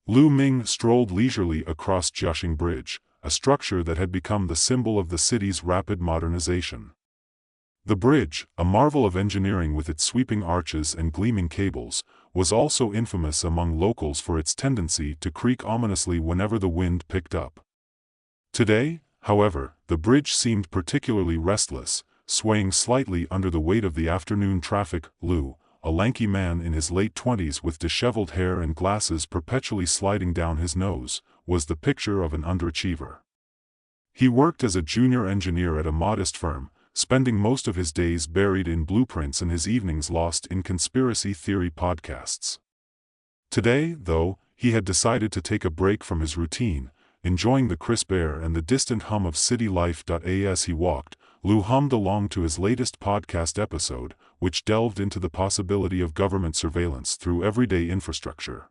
Lu Ming strolled leisurely across Jiaxing Bridge, a structure that had become the symbol of the city's rapid modernization. The bridge, a marvel of engineering with its sweeping arches and gleaming cables, was also infamous among locals for its tendency to creak ominously whenever the wind picked up. Today, however, the bridge seemed particularly restless, swaying slightly under the weight of the afternoon traffic. Lu, a lanky man in his late 20s with disheveled hair and glasses perpetually sliding down his nose, was the picture of an underachiever. He worked as a junior engineer at a modest firm, spending most of his days buried in blueprints and his evenings lost in conspiracy theory podcasts. Today, though, he had decided to take a break from his routine, enjoying the crisp air and the distant hum of city life. As he walked, Lu hummed along to his latest podcast episode, which delved into the possibility of government surveillance through everyday infrastructure.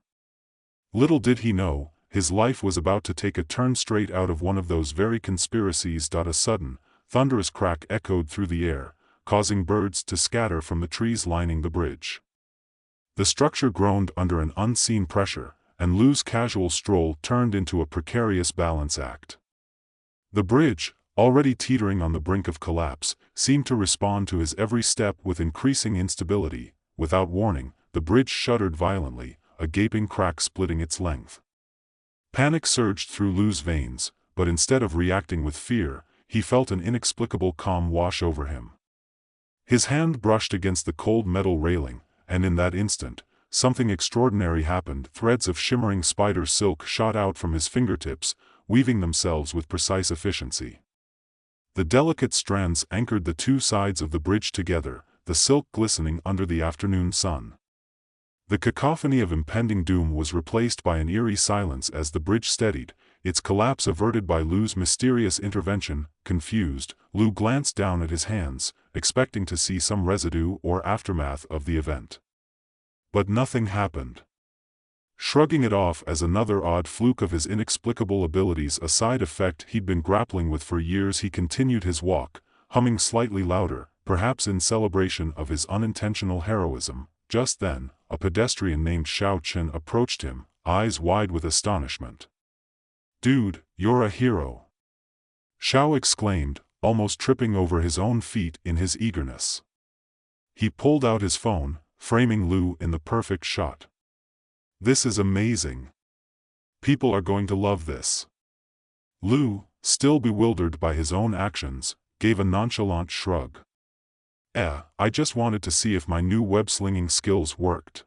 Little did he know, his life was about to take a turn straight out of one of those very conspiracies. A sudden, thunderous crack echoed through the air, causing birds to scatter from the trees lining the bridge. The structure groaned under an unseen pressure, and Lu's casual stroll turned into a precarious balance act. The bridge, already teetering on the brink of collapse, seemed to respond to his every step with increasing instability. Without warning, the bridge shuddered violently, a gaping crack splitting its length. Panic surged through Lu's veins, but instead of reacting with fear, he felt an inexplicable calm wash over him. His hand brushed against the cold metal railing, and in that instant, something extraordinary happened. Threads of shimmering spider silk shot out from his fingertips, weaving themselves with precise efficiency. The delicate strands anchored the two sides of the bridge together, the silk glistening under the afternoon sun. The cacophony of impending doom was replaced by an eerie silence as the bridge steadied, its collapse averted by Lu's mysterious intervention. Confused, Lu glanced down at his hands, expecting to see some residue or aftermath of the event. But nothing happened. Shrugging it off as another odd fluke of his inexplicable abilities, a side effect he'd been grappling with for years, he continued his walk, humming slightly louder, perhaps in celebration of his unintentional heroism. Just then, a pedestrian named Xiao Chen approached him, eyes wide with astonishment. "Dude, you're a hero!" Xiao exclaimed, almost tripping over his own feet in his eagerness. He pulled out his phone, framing Lu in the perfect shot. "This is amazing. People are going to love this." Lu, still bewildered by his own actions, gave a nonchalant shrug. I just wanted to see if my new web-slinging skills worked.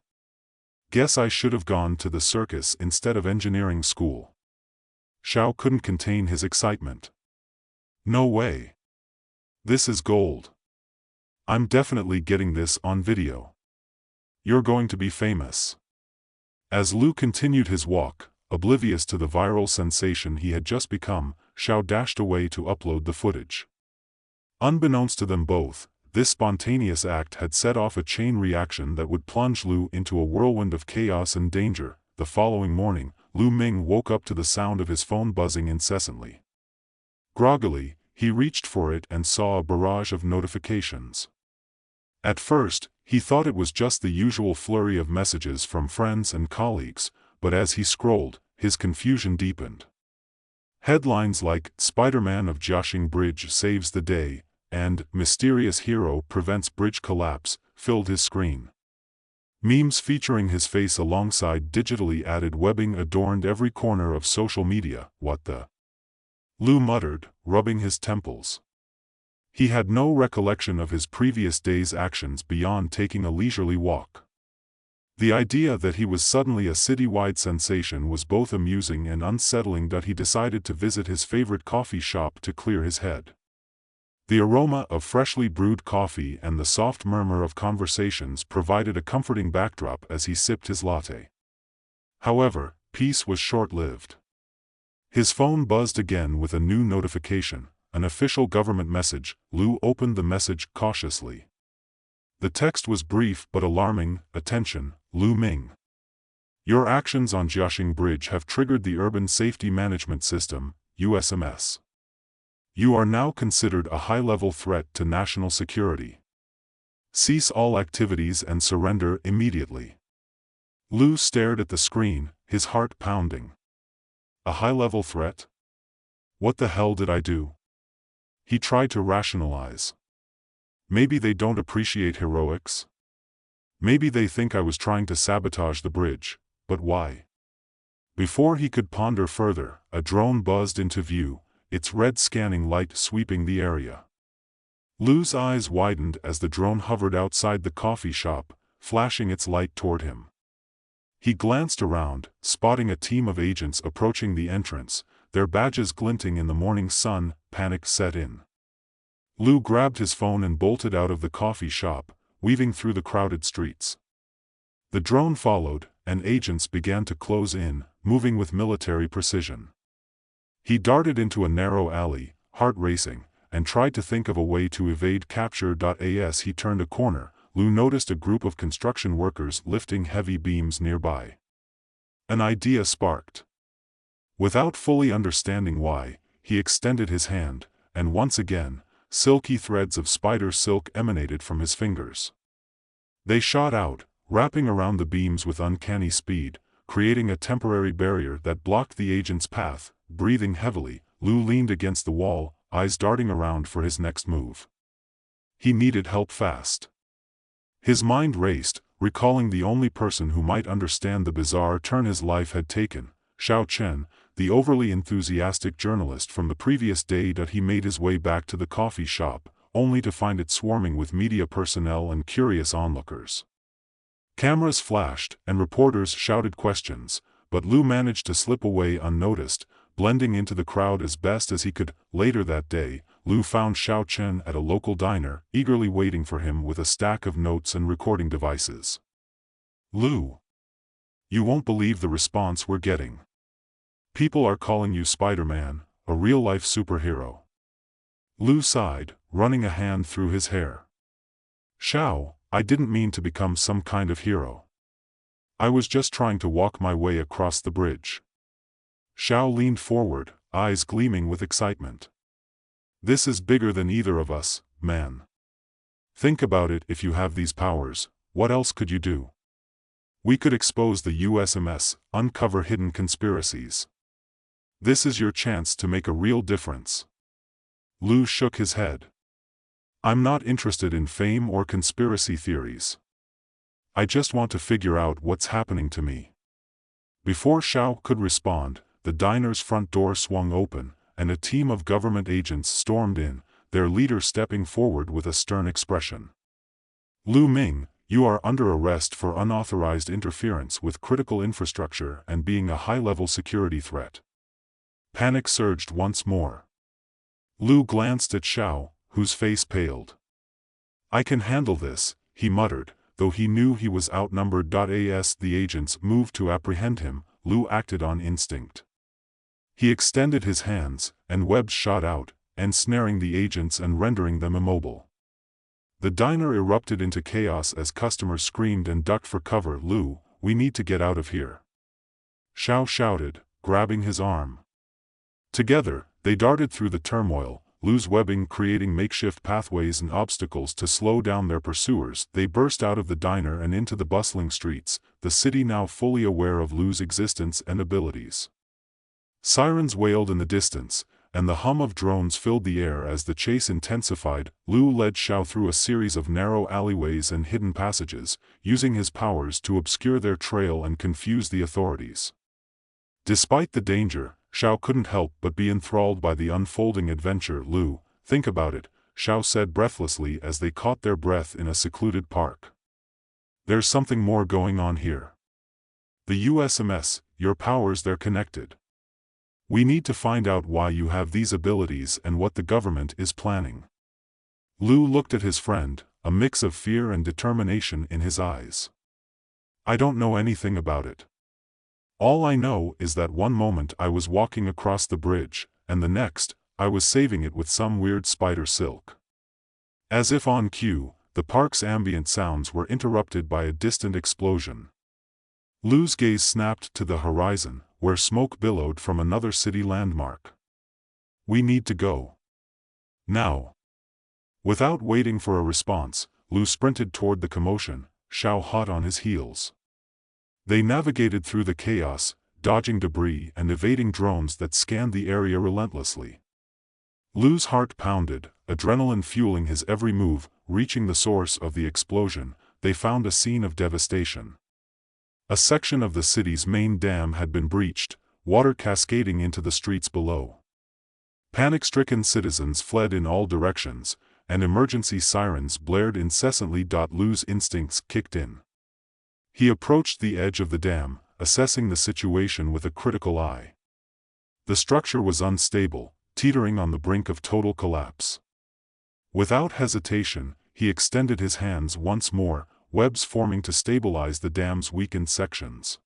Guess I should have gone to the circus instead of engineering school." Xiao couldn't contain his excitement. "No way. This is gold. I'm definitely getting this on video. You're going to be famous." As Lu continued his walk, oblivious to the viral sensation he had just become, Xiao dashed away to upload the footage. Unbeknownst to them both, this spontaneous act had set off a chain reaction that would plunge Lu into a whirlwind of chaos and danger. The following morning, Lu Ming woke up to the sound of his phone buzzing incessantly. Groggily, he reached for it and saw a barrage of notifications. At first, he thought it was just the usual flurry of messages from friends and colleagues, but as he scrolled, his confusion deepened. Headlines like "Spider-Man of Jiaxing Bridge saves the day" and "Mysterious Hero prevents bridge collapse" filled his screen. Memes featuring his face alongside digitally added webbing adorned every corner of social media. "What the?" Lu muttered, rubbing his temples. He had no recollection of his previous day's actions beyond taking a leisurely walk. The idea that he was suddenly a citywide sensation was both amusing and unsettling. He decided to visit his favorite coffee shop to clear his head. The aroma of freshly brewed coffee and the soft murmur of conversations provided a comforting backdrop as he sipped his latte. However, peace was short-lived. His phone buzzed again with a new notification, an official government message. Lu opened the message cautiously. The text was brief but alarming. "Attention, Lu Ming. Your actions on Jiaxing Bridge have triggered the Urban Safety Management System, USMS. You are now considered a high-level threat to national security. Cease all activities and surrender immediately." Lu stared at the screen, his heart pounding. A high-level threat? What the hell did I do? He tried to rationalize. Maybe they don't appreciate heroics? Maybe they think I was trying to sabotage the bridge, but why? Before he could ponder further, a drone buzzed into view, its red scanning light sweeping the area. Lou's eyes widened as the drone hovered outside the coffee shop, flashing its light toward him. He glanced around, spotting a team of agents approaching the entrance, their badges glinting in the morning sun. Panic set in. Lou grabbed his phone and bolted out of the coffee shop, weaving through the crowded streets. The drone followed, and agents began to close in, moving with military precision. He darted into a narrow alley, heart racing, and tried to think of a way to evade capture. As he turned a corner, Lou noticed a group of construction workers lifting heavy beams nearby. An idea sparked. Without fully understanding why, he extended his hand, and once again, silky threads of spider silk emanated from his fingers. They shot out, wrapping around the beams with uncanny speed, creating a temporary barrier that blocked the agent's path. Breathing heavily, Lou leaned against the wall, eyes darting around for his next move. He needed help fast. His mind raced, recalling the only person who might understand the bizarre turn his life had taken, Xiao Chen, the overly enthusiastic journalist from the previous day. He made his way back to the coffee shop, only to find it swarming with media personnel and curious onlookers. Cameras flashed, and reporters shouted questions, but Lou managed to slip away unnoticed, blending into the crowd as best as he could. Later that day, Lou found Xiao Chen at a local diner, eagerly waiting for him with a stack of notes and recording devices. "Lou, you won't believe the response we're getting. People are calling you Spider-Man, a real-life superhero." Lou sighed, running a hand through his hair. "Xiao, I didn't mean to become some kind of hero. I was just trying to walk my way across the bridge." Xiao leaned forward, eyes gleaming with excitement. "This is bigger than either of us, man. Think about it. If you have these powers, what else could you do? We could expose the USMS, uncover hidden conspiracies. This is your chance to make a real difference." Lou shook his head. "I'm not interested in fame or conspiracy theories. I just want to figure out what's happening to me." Before Xiao could respond, the diner's front door swung open, and a team of government agents stormed in, their leader stepping forward with a stern expression. "Lu Ming, you are under arrest for unauthorized interference with critical infrastructure and being a high-level security threat." Panic surged once more. Lou glanced at Xiao, whose face paled. "I can handle this," he muttered, though he knew he was outnumbered. As the agents moved to apprehend him, Lou acted on instinct. He extended his hands, and webs shot out, ensnaring the agents and rendering them immobile. The diner erupted into chaos as customers screamed and ducked for cover. "Lou, we need to get out of here," Xiao shouted, grabbing his arm. Together, they darted through the turmoil, Lou's webbing creating makeshift pathways and obstacles to slow down their pursuers. They burst out of the diner and into the bustling streets, the city now fully aware of Lou's existence and abilities. Sirens wailed in the distance, and the hum of drones filled the air as the chase intensified. Lou led Xiao through a series of narrow alleyways and hidden passages, using his powers to obscure their trail and confuse the authorities. Despite the danger, Xiao couldn't help but be enthralled by the unfolding adventure. "Lou, think about it," Xiao said breathlessly as they caught their breath in a secluded park. "There's something more going on here. The USMS, your powers, they're connected. We need to find out why you have these abilities and what the government is planning." Lou looked at his friend, a mix of fear and determination in his eyes. "I don't know anything about it. All I know is that one moment I was walking across the bridge, and the next, I was saving it with some weird spider silk." As if on cue, the park's ambient sounds were interrupted by a distant explosion. Lou's gaze snapped to the horizon, where smoke billowed from another city landmark. "We need to go. Now." Without waiting for a response, Lou sprinted toward the commotion, Xiao hot on his heels. They navigated through the chaos, dodging debris and evading drones that scanned the area relentlessly. Lu's heart pounded, adrenaline fueling his every move. Reaching the source of the explosion, they found a scene of devastation. A section of the city's main dam had been breached, water cascading into the streets below. Panic-stricken citizens fled in all directions, and emergency sirens blared incessantly. Lu's instincts kicked in. He approached the edge of the dam, assessing the situation with a critical eye. The structure was unstable, teetering on the brink of total collapse. Without hesitation, he extended his hands once more, webs forming to stabilize the dam's weakened sections.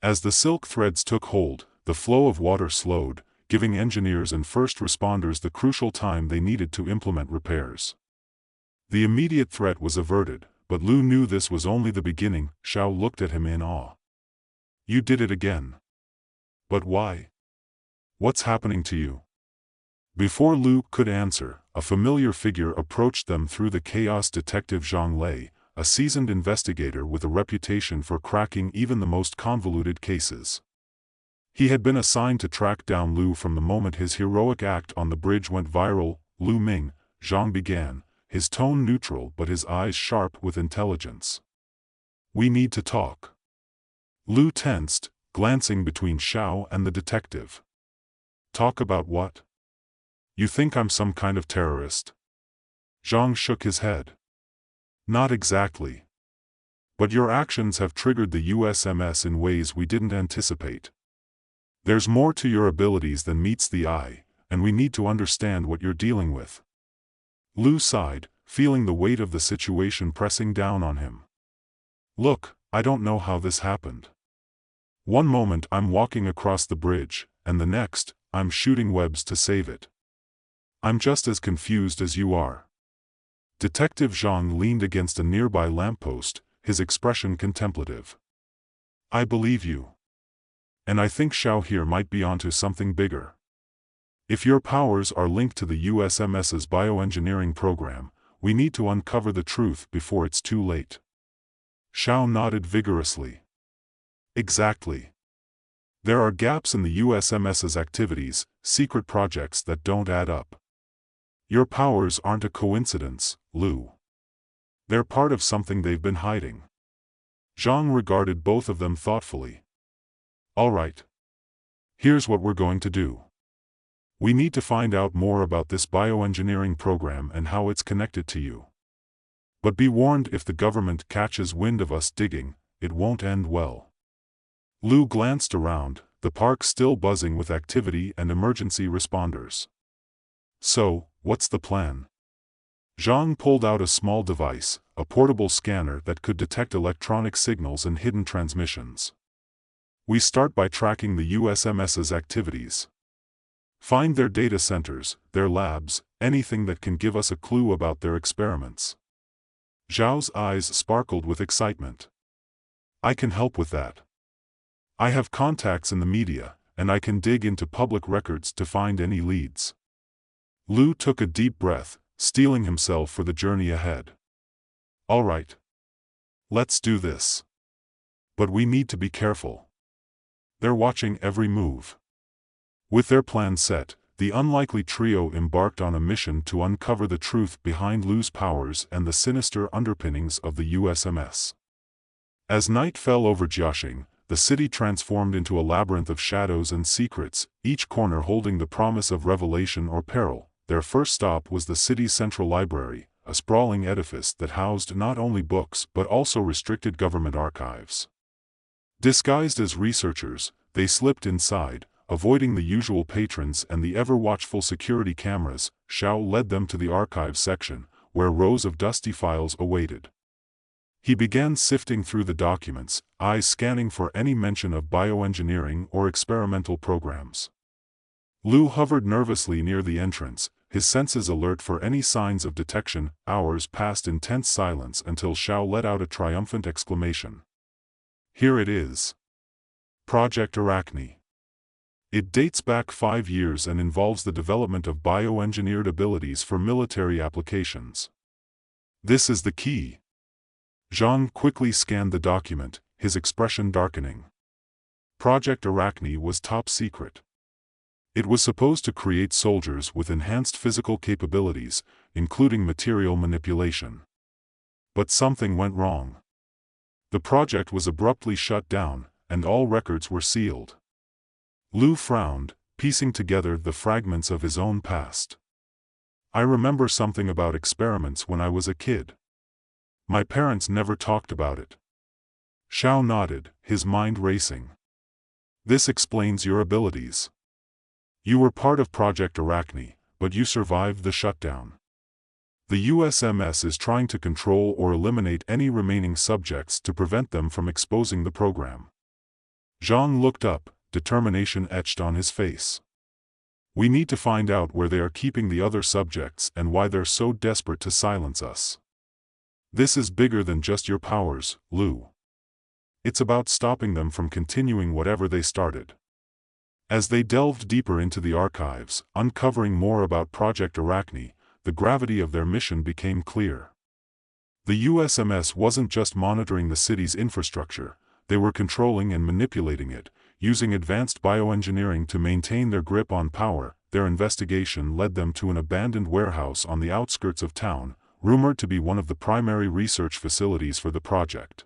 As the silk threads took hold, the flow of water slowed, giving engineers and first responders the crucial time they needed to implement repairs. The immediate threat was averted, but Lu knew this was only the beginning. Xiao looked at him in awe. "You did it again. But why? What's happening to you?" Before Lu could answer, a familiar figure approached them through the chaos. Detective Zhang Lei, a seasoned investigator with a reputation for cracking even the most convoluted cases. He had been assigned to track down Lu from the moment his heroic act on the bridge went viral. "Lu Ming," Zhang began, his tone neutral but his eyes sharp with intelligence. "We need to talk." Lu tensed, glancing between Xiao and the detective. "Talk about what? You think I'm some kind of terrorist?" Zhang shook his head. "Not exactly. But your actions have triggered the USMS in ways we didn't anticipate. There's more to your abilities than meets the eye, and we need to understand what you're dealing with." Lu sighed, feeling the weight of the situation pressing down on him. "Look, I don't know how this happened. One moment I'm walking across the bridge, and the next, I'm shooting webs to save it. I'm just as confused as you are." Detective Zhang leaned against a nearby lamppost, his expression contemplative. "I believe you. And I think Xiao here might be onto something bigger. If your powers are linked to the USMS's bioengineering program, we need to uncover the truth before it's too late." Xiao nodded vigorously. "Exactly. There are gaps in the USMS's activities, secret projects that don't add up. Your powers aren't a coincidence, Lu. They're part of something they've been hiding." Zhang regarded both of them thoughtfully. "All right. Here's what we're going to do. We need to find out more about this bioengineering program and how it's connected to you. But be warned, if the government catches wind of us digging, it won't end well." Lu glanced around, the park still buzzing with activity and emergency responders. "So, what's the plan?" Zhang pulled out a small device, a portable scanner that could detect electronic signals and hidden transmissions. "We start by tracking the USMS's activities. Find their data centers, their labs, anything that can give us a clue about their experiments." Zhao's eyes sparkled with excitement. "I can help with that. I have contacts in the media, and I can dig into public records to find any leads." Lu took a deep breath, steeling himself for the journey ahead. "All right. Let's do this. But we need to be careful. They're watching every move." With their plan set, the unlikely trio embarked on a mission to uncover the truth behind Lu's powers and the sinister underpinnings of the USMS. As night fell over Jiaxing, the city transformed into a labyrinth of shadows and secrets, each corner holding the promise of revelation or peril. Their first stop was the city's central library, a sprawling edifice that housed not only books but also restricted government archives. Disguised as researchers, they slipped inside, avoiding the usual patrons and the ever-watchful security cameras. Xiao led them to the archives section, where rows of dusty files awaited. He began sifting through the documents, eyes scanning for any mention of bioengineering or experimental programs. Lu hovered nervously near the entrance, his senses alert for any signs of detection. Hours passed in tense silence until Xiao let out a triumphant exclamation. "Here it is. Project Arachne. It dates back 5 years and involves the development of bioengineered abilities for military applications. This is the key." Zhang quickly scanned the document, his expression darkening. Project Arachne was top secret. It was supposed to create soldiers with enhanced physical capabilities, including material manipulation. But something went wrong. The project was abruptly shut down, and all records were sealed. Lou frowned, piecing together the fragments of his own past. I remember something about experiments when I was a kid. My parents never talked about it. Xiao nodded, his mind racing. This explains your abilities. You were part of Project Arachne, but you survived the shutdown. The USMS is trying to control or eliminate any remaining subjects to prevent them from exposing the program. Zhang looked up, determination etched on his face. We need to find out where they are keeping the other subjects and why they're so desperate to silence us. This is bigger than just your powers, Lou. It's about stopping them from continuing whatever they started. As they delved deeper into the archives, uncovering more about Project Arachne, the gravity of their mission became clear. The USMS wasn't just monitoring the city's infrastructure, they were controlling and manipulating it, using advanced bioengineering to maintain their grip on power. Their investigation led them to an abandoned warehouse on the outskirts of town, rumored to be one of the primary research facilities for the project.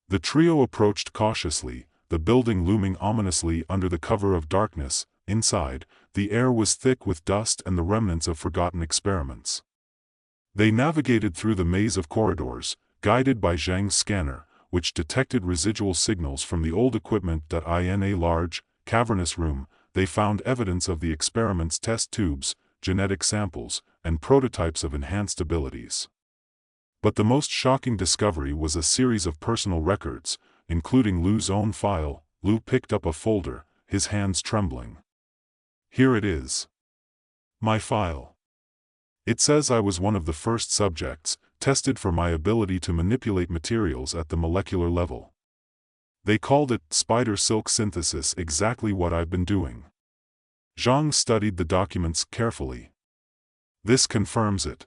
The trio approached cautiously, the building looming ominously under the cover of darkness. Inside, the air was thick with dust and the remnants of forgotten experiments. They navigated through the maze of corridors, guided by Zhang's scanner, which detected residual signals from the old equipment. In a large, cavernous room, they found evidence of the experiment's test tubes, genetic samples, and prototypes of enhanced abilities. But the most shocking discovery was a series of personal records, including Lou's own file. Lou picked up a folder, his hands trembling. Here it is. My file. It says I was one of the first subjects, tested for my ability to manipulate materials at the molecular level. They called it spider silk synthesis, exactly what I've been doing. Zhang studied the documents carefully. This confirms it.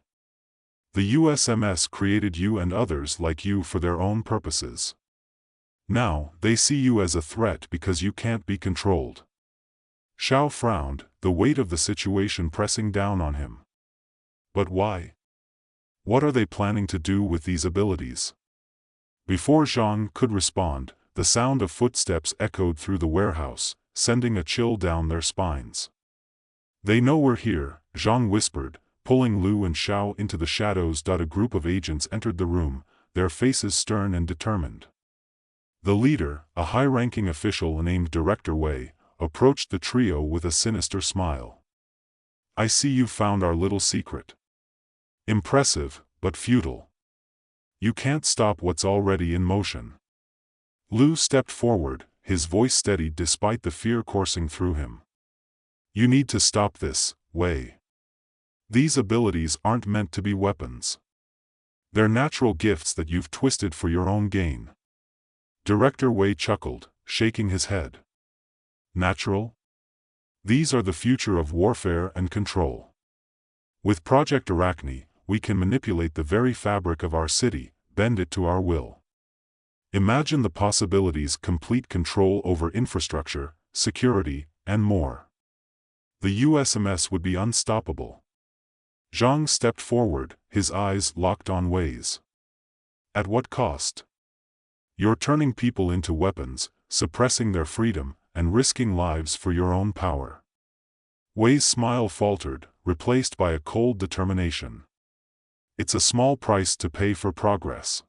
The USMS created you and others like you for their own purposes. Now, they see you as a threat because you can't be controlled. Xiao frowned, the weight of the situation pressing down on him. But why? What are they planning to do with these abilities? Before Zhang could respond, the sound of footsteps echoed through the warehouse, sending a chill down their spines. They know we're here, Zhang whispered, pulling Lou and Xiao into the shadows. A group of agents entered the room, their faces stern and determined. The leader, a high-ranking official named Director Wei, approached the trio with a sinister smile. I see you found our little secret. Impressive, but futile. You can't stop what's already in motion. Lou stepped forward, his voice steadied despite the fear coursing through him. You need to stop this, Wei. These abilities aren't meant to be weapons. They're natural gifts that you've twisted for your own gain. Director Wei chuckled, shaking his head. Natural? These are the future of warfare and control. With Project Arachne, we can manipulate the very fabric of our city, bend it to our will. Imagine the possibilities: complete control over infrastructure, security, and more. The USMS would be unstoppable. Zhang stepped forward, his eyes locked on Wei's. At what cost? You're turning people into weapons, suppressing their freedom, and risking lives for your own power. Wei's smile faltered, replaced by a cold determination. It's a small price to pay for progress.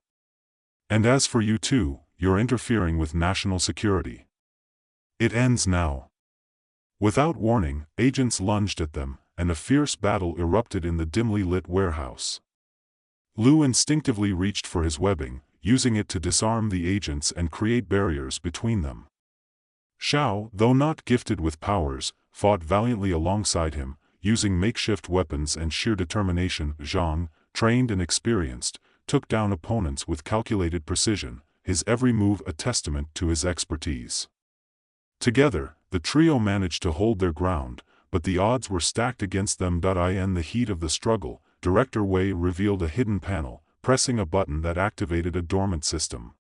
And as for you too, you're interfering with national security. It ends now. Without warning, agents lunged at them, and a fierce battle erupted in the dimly lit warehouse. Lou instinctively reached for his webbing, using it to disarm the agents and create barriers between them. Xiao, though not gifted with powers, fought valiantly alongside him, using makeshift weapons and sheer determination. Zhang, trained and experienced, took down opponents with calculated precision, his every move a testament to his expertise. Together, the trio managed to hold their ground, but the odds were stacked against them. In the heat of the struggle, Director Wei revealed a hidden panel, pressing a button that activated a dormant system.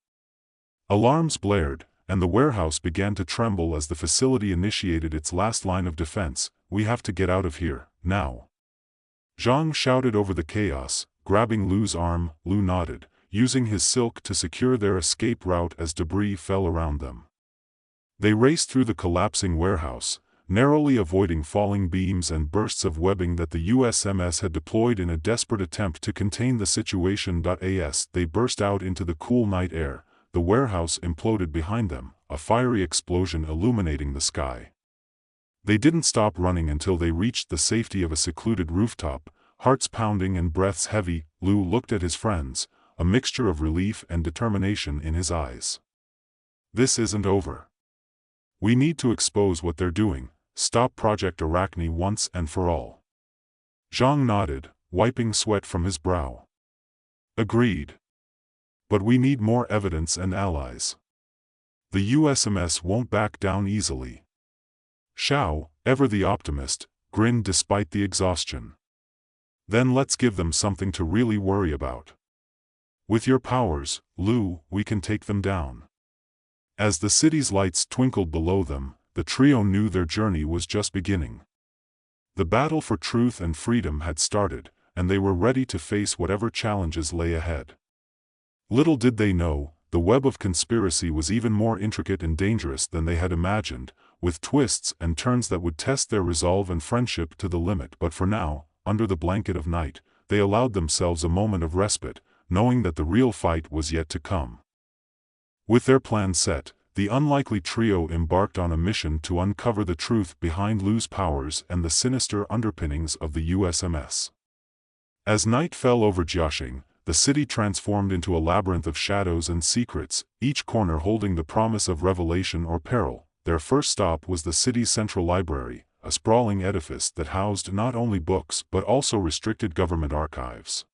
Alarms blared, and the warehouse began to tremble as the facility initiated its last line of defense. "We have to get out of here, now." Zhang shouted over the chaos, grabbing Lu's arm. Lu nodded, using his silk to secure their escape route as debris fell around them. They raced through the collapsing warehouse, narrowly avoiding falling beams and bursts of webbing that the USMS had deployed in a desperate attempt to contain the situation. As they burst out into the cool night air, the warehouse imploded behind them, a fiery explosion illuminating the sky. They didn't stop running until they reached the safety of a secluded rooftop, hearts pounding and breaths heavy. Lu looked at his friends, a mixture of relief and determination in his eyes. "This isn't over. We need to expose what they're doing, stop Project Arachne once and for all." Zhang nodded, wiping sweat from his brow. "Agreed. But we need more evidence and allies. The USMS won't back down easily." Xiao, ever the optimist, grinned despite the exhaustion. "Then let's give them something to really worry about. With your powers, Lu, we can take them down." As the city's lights twinkled below them, the trio knew their journey was just beginning. The battle for truth and freedom had started, and they were ready to face whatever challenges lay ahead. Little did they know, the web of conspiracy was even more intricate and dangerous than they had imagined, with twists and turns that would test their resolve and friendship to the limit. But for now, under the blanket of night, they allowed themselves a moment of respite, knowing that the real fight was yet to come. With their plan set, the unlikely trio embarked on a mission to uncover the truth behind Lu's powers and the sinister underpinnings of the USMS. As night fell over Jiaxing, the city transformed into a labyrinth of shadows and secrets, each corner holding the promise of revelation or peril. Their first stop was the city's central library, a sprawling edifice that housed not only books but also restricted government archives.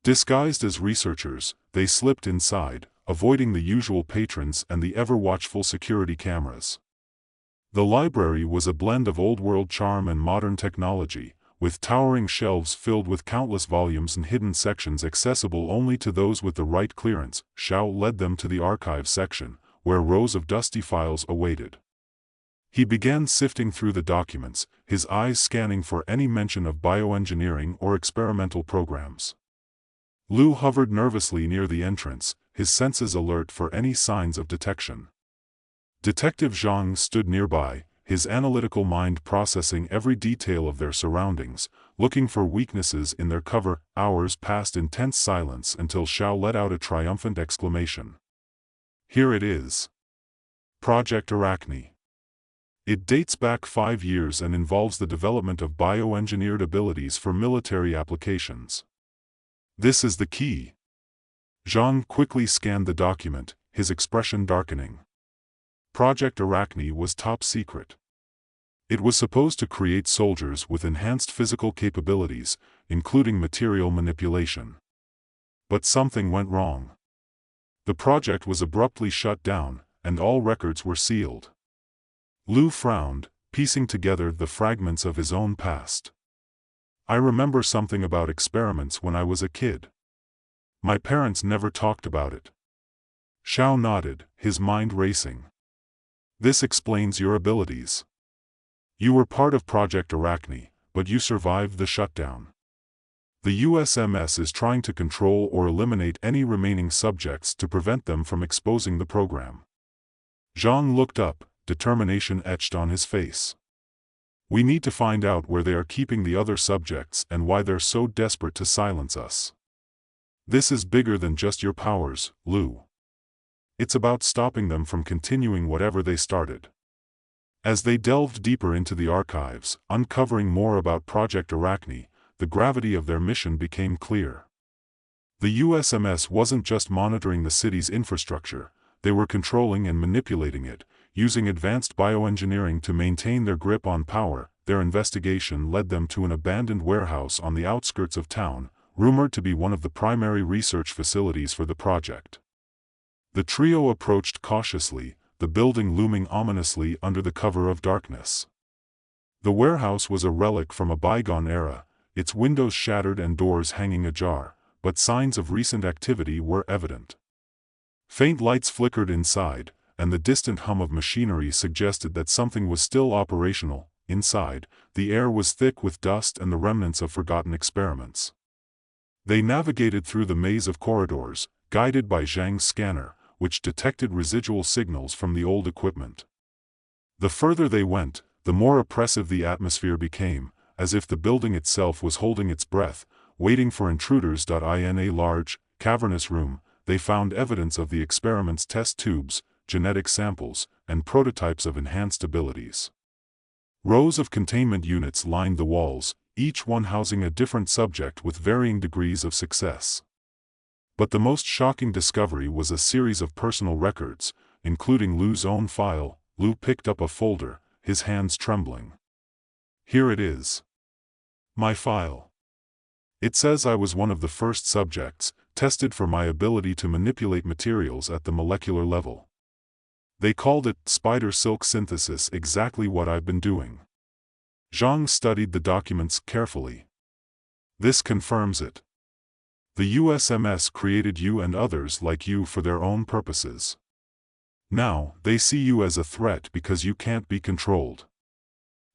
Disguised as researchers, they slipped inside, avoiding the usual patrons and the ever-watchful security cameras. The library was a blend of old-world charm and modern technology, with towering shelves filled with countless volumes and hidden sections accessible only to those with the right clearance. Xiao led them to the archive section, where rows of dusty files awaited. He began sifting through the documents, his eyes scanning for any mention of bioengineering or experimental programs. Lu hovered nervously near the entrance, his senses alert for any signs of detection. Detective Zhang stood nearby, his analytical mind processing every detail of their surroundings, looking for weaknesses in their cover. Hours passed in tense silence until Xiao let out a triumphant exclamation. "Here it is. Project Arachne. It dates back 5 years and involves the development of bioengineered abilities for military applications. This is the key." Zhang quickly scanned the document, his expression darkening. Project Arachne was top secret. It was supposed to create soldiers with enhanced physical capabilities, including material manipulation. But something went wrong. The project was abruptly shut down, and all records were sealed. Lu frowned, piecing together the fragments of his own past. "I remember something about experiments when I was a kid. My parents never talked about it." Xiao nodded, his mind racing. "This explains your abilities. You were part of Project Arachne, but you survived the shutdown. The USMS is trying to control or eliminate any remaining subjects to prevent them from exposing the program." Zhang looked up, determination etched on his face. "We need to find out where they are keeping the other subjects and why they're so desperate to silence us. This is bigger than just your powers, Lu. It's about stopping them from continuing whatever they started." As they delved deeper into the archives, uncovering more about Project Arachne, the gravity of their mission became clear. The USMS wasn't just monitoring the city's infrastructure, they were controlling and manipulating it, using advanced bioengineering to maintain their grip on power. Their investigation led them to an abandoned warehouse on the outskirts of town, rumored to be one of the primary research facilities for the project. The trio approached cautiously, the building looming ominously under the cover of darkness. The warehouse was a relic from a bygone era, its windows shattered and doors hanging ajar, but signs of recent activity were evident. Faint lights flickered inside, and the distant hum of machinery suggested that something was still operational. Inside, the air was thick with dust and the remnants of forgotten experiments. They navigated through the maze of corridors, guided by Zhang's scanner, which detected residual signals from the old equipment. The further they went, the more oppressive the atmosphere became, as if the building itself was holding its breath, waiting for intruders. In a large, cavernous room, they found evidence of the experiment's test tubes, genetic samples, and prototypes of enhanced abilities. Rows of containment units lined the walls, each one housing a different subject with varying degrees of success. But the most shocking discovery was a series of personal records, including Lu's own file. Lu picked up a folder, his hands trembling. Here it is. My file. It says I was one of the first subjects, tested for my ability to manipulate materials at the molecular level. They called it spider silk synthesis, exactly what I've been doing. Zhang studied the documents carefully. This confirms it. The USMS created you and others like you for their own purposes. Now, they see you as a threat because you can't be controlled.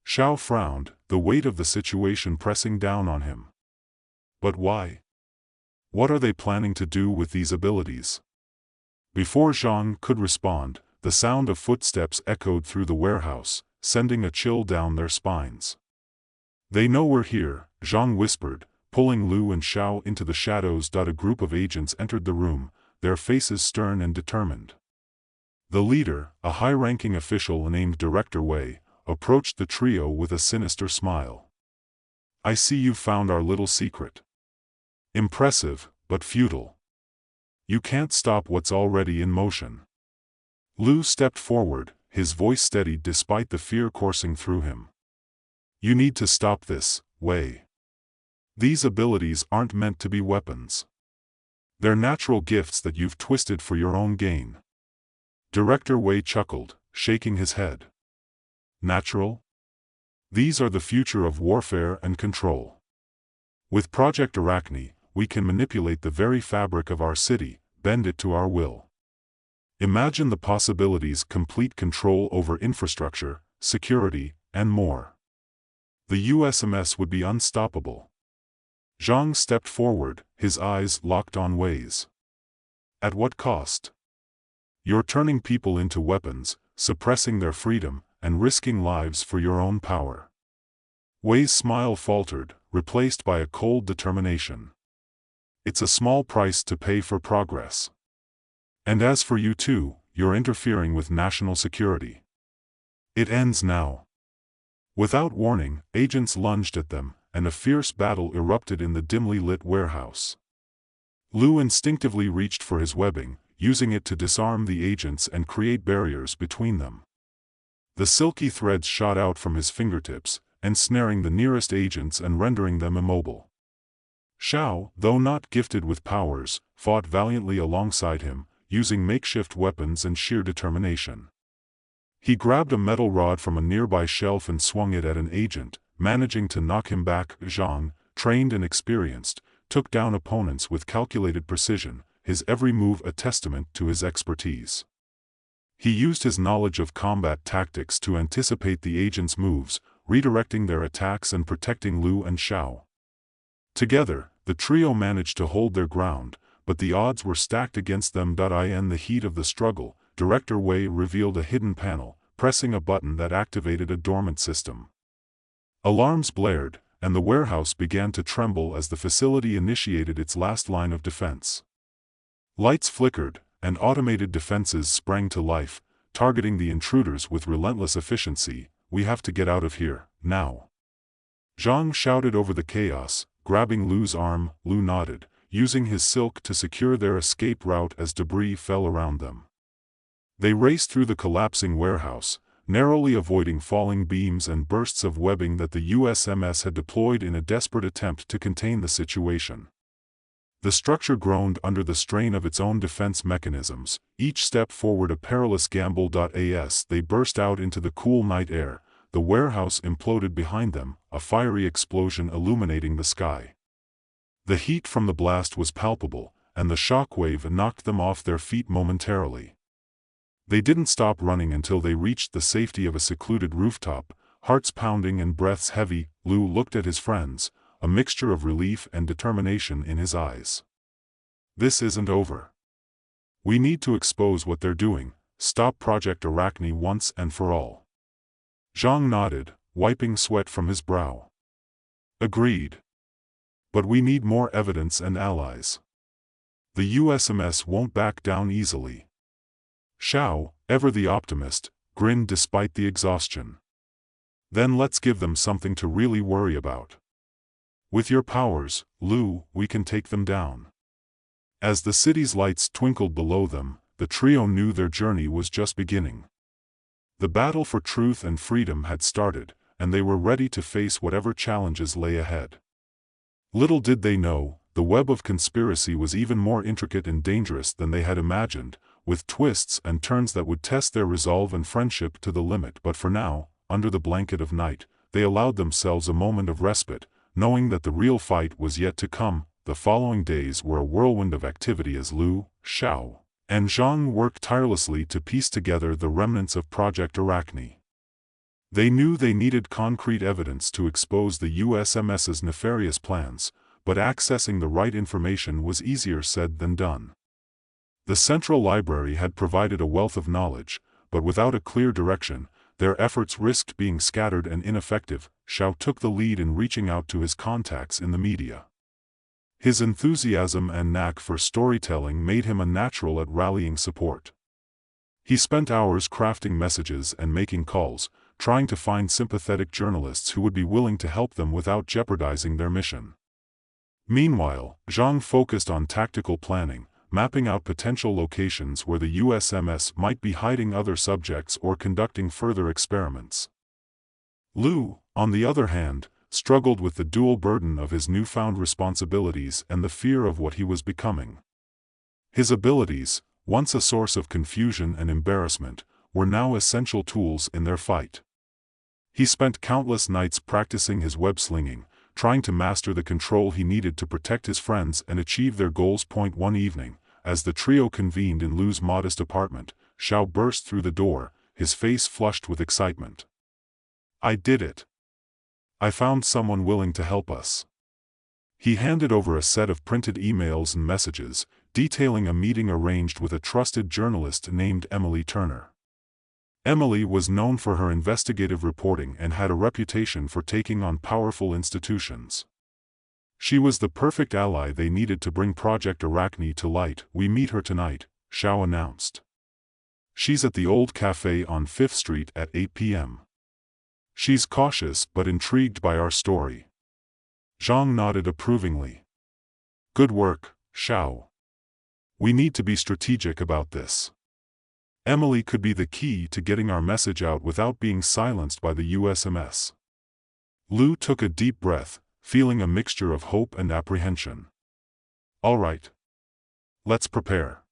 Xiao frowned, the weight of the situation pressing down on him. But why? What are they planning to do with these abilities? Before Zhang could respond, the sound of footsteps echoed through the warehouse, sending a chill down their spines. They know we're here, Zhang whispered, pulling Lu and Xiao into the shadows. A group of agents entered the room, their faces stern and determined. The leader, a high-ranking official named Director Wei, approached the trio with a sinister smile. I see you've found our little secret. Impressive, but futile. You can't stop what's already in motion. Lu stepped forward, his voice steadied despite the fear coursing through him. You need to stop this, Wei. These abilities aren't meant to be weapons. They're natural gifts that you've twisted for your own gain. Director Wei chuckled, shaking his head. Natural? These are the future of warfare and control. With Project Arachne, we can manipulate the very fabric of our city, bend it to our will. Imagine the possibilities: complete control over infrastructure, security, and more. The USMS would be unstoppable. Zhang stepped forward, his eyes locked on Wei's. At what cost? You're turning people into weapons, suppressing their freedom, and risking lives for your own power. Wei's smile faltered, replaced by a cold determination. It's a small price to pay for progress. And as for you too, you're interfering with national security. It ends now. Without warning, agents lunged at them, and a fierce battle erupted in the dimly lit warehouse. Lu instinctively reached for his webbing, using it to disarm the agents and create barriers between them. The silky threads shot out from his fingertips, ensnaring the nearest agents and rendering them immobile. Xiao, though not gifted with powers, fought valiantly alongside him, using makeshift weapons and sheer determination. He grabbed a metal rod from a nearby shelf and swung it at an agent, managing to knock him back. Zhang, trained and experienced, took down opponents with calculated precision, his every move a testament to his expertise. He used his knowledge of combat tactics to anticipate the agents' moves, redirecting their attacks and protecting Lu and Xiao. Together, the trio managed to hold their ground, but the odds were stacked against them. In the heat of the struggle, Director Wei revealed a hidden panel, pressing a button that activated a dormant system. Alarms blared, and the warehouse began to tremble as the facility initiated its last line of defense. Lights flickered, and automated defenses sprang to life, targeting the intruders with relentless efficiency. We have to get out of here, now. Zhang shouted over the chaos, grabbing Lu's arm. Lu nodded, using his silk to secure their escape route as debris fell around them. They raced through the collapsing warehouse, narrowly avoiding falling beams and bursts of webbing that the USMS had deployed in a desperate attempt to contain the situation. The structure groaned under the strain of its own defense mechanisms, each step forward a perilous gamble. As they burst out into the cool night air, the warehouse imploded behind them, a fiery explosion illuminating the sky. The heat from the blast was palpable, and the shockwave knocked them off their feet momentarily. They didn't stop running until they reached the safety of a secluded rooftop, hearts pounding and breaths heavy. Lou looked at his friends, a mixture of relief and determination in his eyes. This isn't over. We need to expose what they're doing, stop Project Arachne once and for all. Zhang nodded, wiping sweat from his brow. Agreed. But we need more evidence and allies. The USMS won't back down easily. Xiao, ever the optimist, grinned despite the exhaustion. Then let's give them something to really worry about. With your powers, Lou, we can take them down. As the city's lights twinkled below them, the trio knew their journey was just beginning. The battle for truth and freedom had started, and they were ready to face whatever challenges lay ahead. Little did they know, the web of conspiracy was even more intricate and dangerous than they had imagined, with twists and turns that would test their resolve and friendship to the limit. But for now, under the blanket of night, they allowed themselves a moment of respite, knowing that the real fight was yet to come. The following days were a whirlwind of activity as Lou, Xiao, and Zhang worked tirelessly to piece together the remnants of Project Arachne. They knew they needed concrete evidence to expose the USMS's nefarious plans, but accessing the right information was easier said than done. The Central Library had provided a wealth of knowledge, but without a clear direction, their efforts risked being scattered and ineffective. Xiao took the lead in reaching out to his contacts in the media. His enthusiasm and knack for storytelling made him a natural at rallying support. He spent hours crafting messages and making calls, trying to find sympathetic journalists who would be willing to help them without jeopardizing their mission. Meanwhile, Zhang focused on tactical planning, mapping out potential locations where the USMS might be hiding other subjects or conducting further experiments. Lou, on the other hand, struggled with the dual burden of his newfound responsibilities and the fear of what he was becoming. His abilities, once a source of confusion and embarrassment, were now essential tools in their fight. He spent countless nights practicing his web-slinging, trying to master the control he needed to protect his friends and achieve their goals. One evening, as the trio convened in Lou's modest apartment, Xiao burst through the door, his face flushed with excitement. I did it. I found someone willing to help us. He handed over a set of printed emails and messages, detailing a meeting arranged with a trusted journalist named Emily Turner. Emily was known for her investigative reporting and had a reputation for taking on powerful institutions. She was the perfect ally they needed to bring Project Arachne to light. We meet her tonight, Xiao announced. She's at the old cafe on 5th Street at 8 p.m. She's cautious but intrigued by our story. Zhang nodded approvingly. Good work, Xiao. We need to be strategic about this. Emily could be the key to getting our message out without being silenced by the USMS. Lou took a deep breath, feeling a mixture of hope and apprehension. All right. Let's prepare.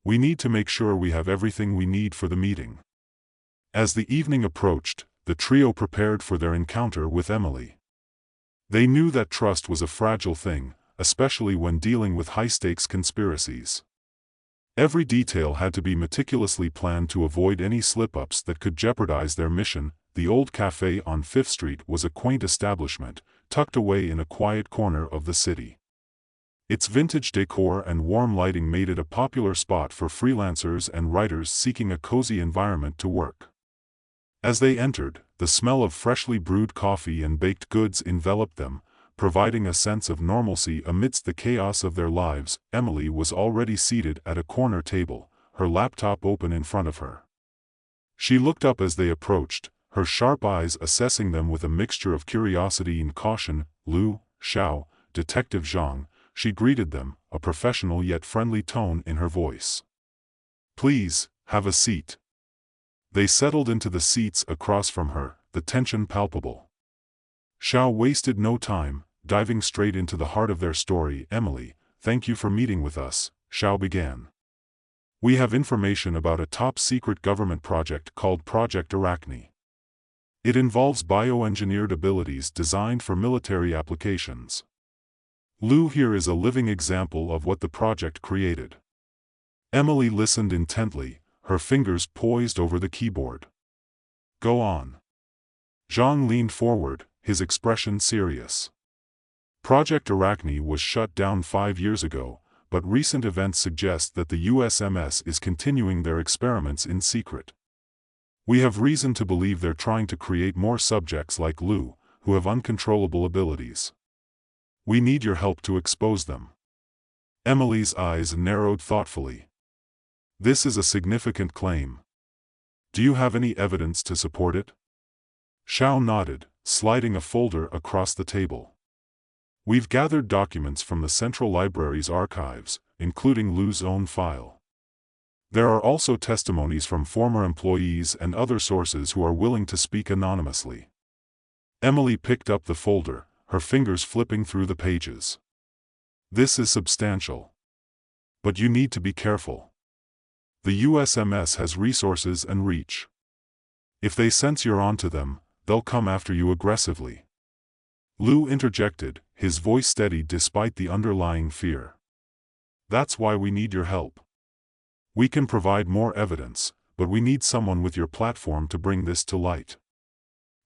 We need to make sure we have everything we need for the meeting. As the evening approached, the trio prepared for their encounter with Emily. They knew that trust was a fragile thing, especially when dealing with high-stakes conspiracies. Every detail had to be meticulously planned to avoid any slip-ups that could jeopardize their mission. The old cafe on 5th Street was a quaint establishment, tucked away in a quiet corner of the city. Its vintage decor and warm lighting made it a popular spot for freelancers and writers seeking a cozy environment to work. As they entered, the smell of freshly brewed coffee and baked goods enveloped them, providing a sense of normalcy amidst the chaos of their lives. Emily was already seated at a corner table, her laptop open in front of her. She looked up as they approached, her sharp eyes assessing them with a mixture of curiosity and caution. Lou, Xiao, Detective Zhang, she greeted them, a professional yet friendly tone in her voice. Please, have a seat. They settled into the seats across from her, the tension palpable. Xiao wasted no time, diving straight into the heart of their story. Emily, thank you for meeting with us, Xiao began. We have information about a top-secret government project called Project Arachne. It involves bioengineered abilities designed for military applications. Lou here is a living example of what the project created. Emily listened intently, her fingers poised over the keyboard. Go on. Zhang leaned forward, his expression serious. Project Arachne was shut down 5 years ago, but recent events suggest that the USMS is continuing their experiments in secret. We have reason to believe they're trying to create more subjects like Lou, who have uncontrollable abilities. We need your help to expose them. Emily's eyes narrowed thoughtfully. This is a significant claim. Do you have any evidence to support it? Xiao nodded, sliding a folder across the table. We've gathered documents from the Central Library's archives, including Lu's own file. There are also testimonies from former employees and other sources who are willing to speak anonymously. Emily picked up the folder, her fingers flipping through the pages. This is substantial. But you need to be careful. The USMS has resources and reach. If they sense you're onto them, they'll come after you aggressively. Lou interjected, his voice steady despite the underlying fear. That's why we need your help. We can provide more evidence, but we need someone with your platform to bring this to light.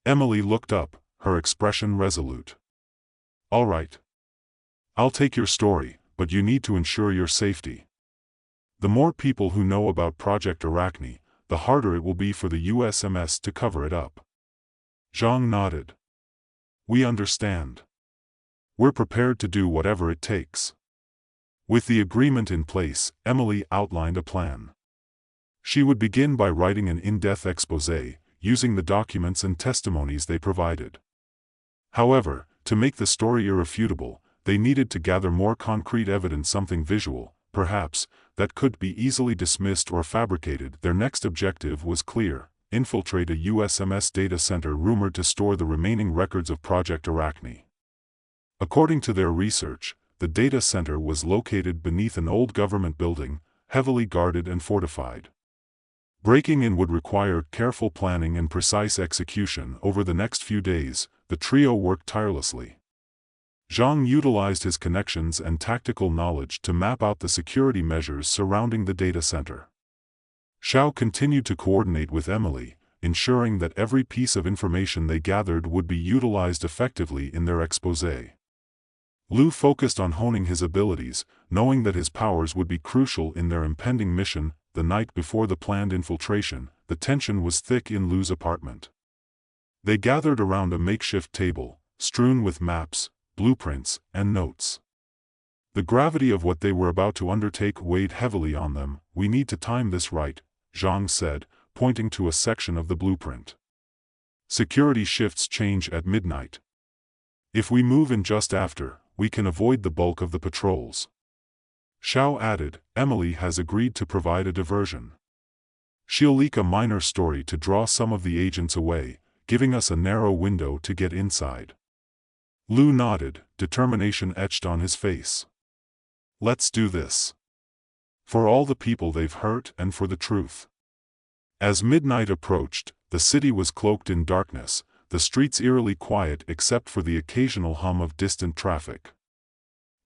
Emily looked up, her expression resolute. All right. I'll take your story, but you need to ensure your safety. The more people who know about Project Arachne, the harder it will be for the USMS to cover it up. Zhang nodded. We understand. We're prepared to do whatever it takes. With the agreement in place, Emily outlined a plan. She would begin by writing an in-depth exposé, using the documents and testimonies they provided. However, to make the story irrefutable, they needed to gather more concrete evidence, something visual, perhaps, that could be easily dismissed or fabricated. Their next objective was clear: infiltrate a USMS data center rumored to store the remaining records of Project Arachne. According to their research, the data center was located beneath an old government building, heavily guarded and fortified. Breaking in would require careful planning and precise execution. Over the next few days, the trio worked tirelessly. Zhang utilized his connections and tactical knowledge to map out the security measures surrounding the data center. Xiao continued to coordinate with Emily, ensuring that every piece of information they gathered would be utilized effectively in their exposé. Lu focused on honing his abilities, knowing that his powers would be crucial in their impending mission. The night before the planned infiltration, the tension was thick in Lu's apartment. They gathered around a makeshift table, strewn with maps, blueprints, and notes. The gravity of what they were about to undertake weighed heavily on them. We need to time this right, Zhang said, pointing to a section of the blueprint. Security shifts change at midnight. If we move in just after, we can avoid the bulk of the patrols. Xiao added, Emily has agreed to provide a diversion. She'll leak a minor story to draw some of the agents away, giving us a narrow window to get inside. Lu nodded, determination etched on his face. Let's do this. For all the people they've hurt and for the truth. As midnight approached, the city was cloaked in darkness, the streets eerily quiet except for the occasional hum of distant traffic.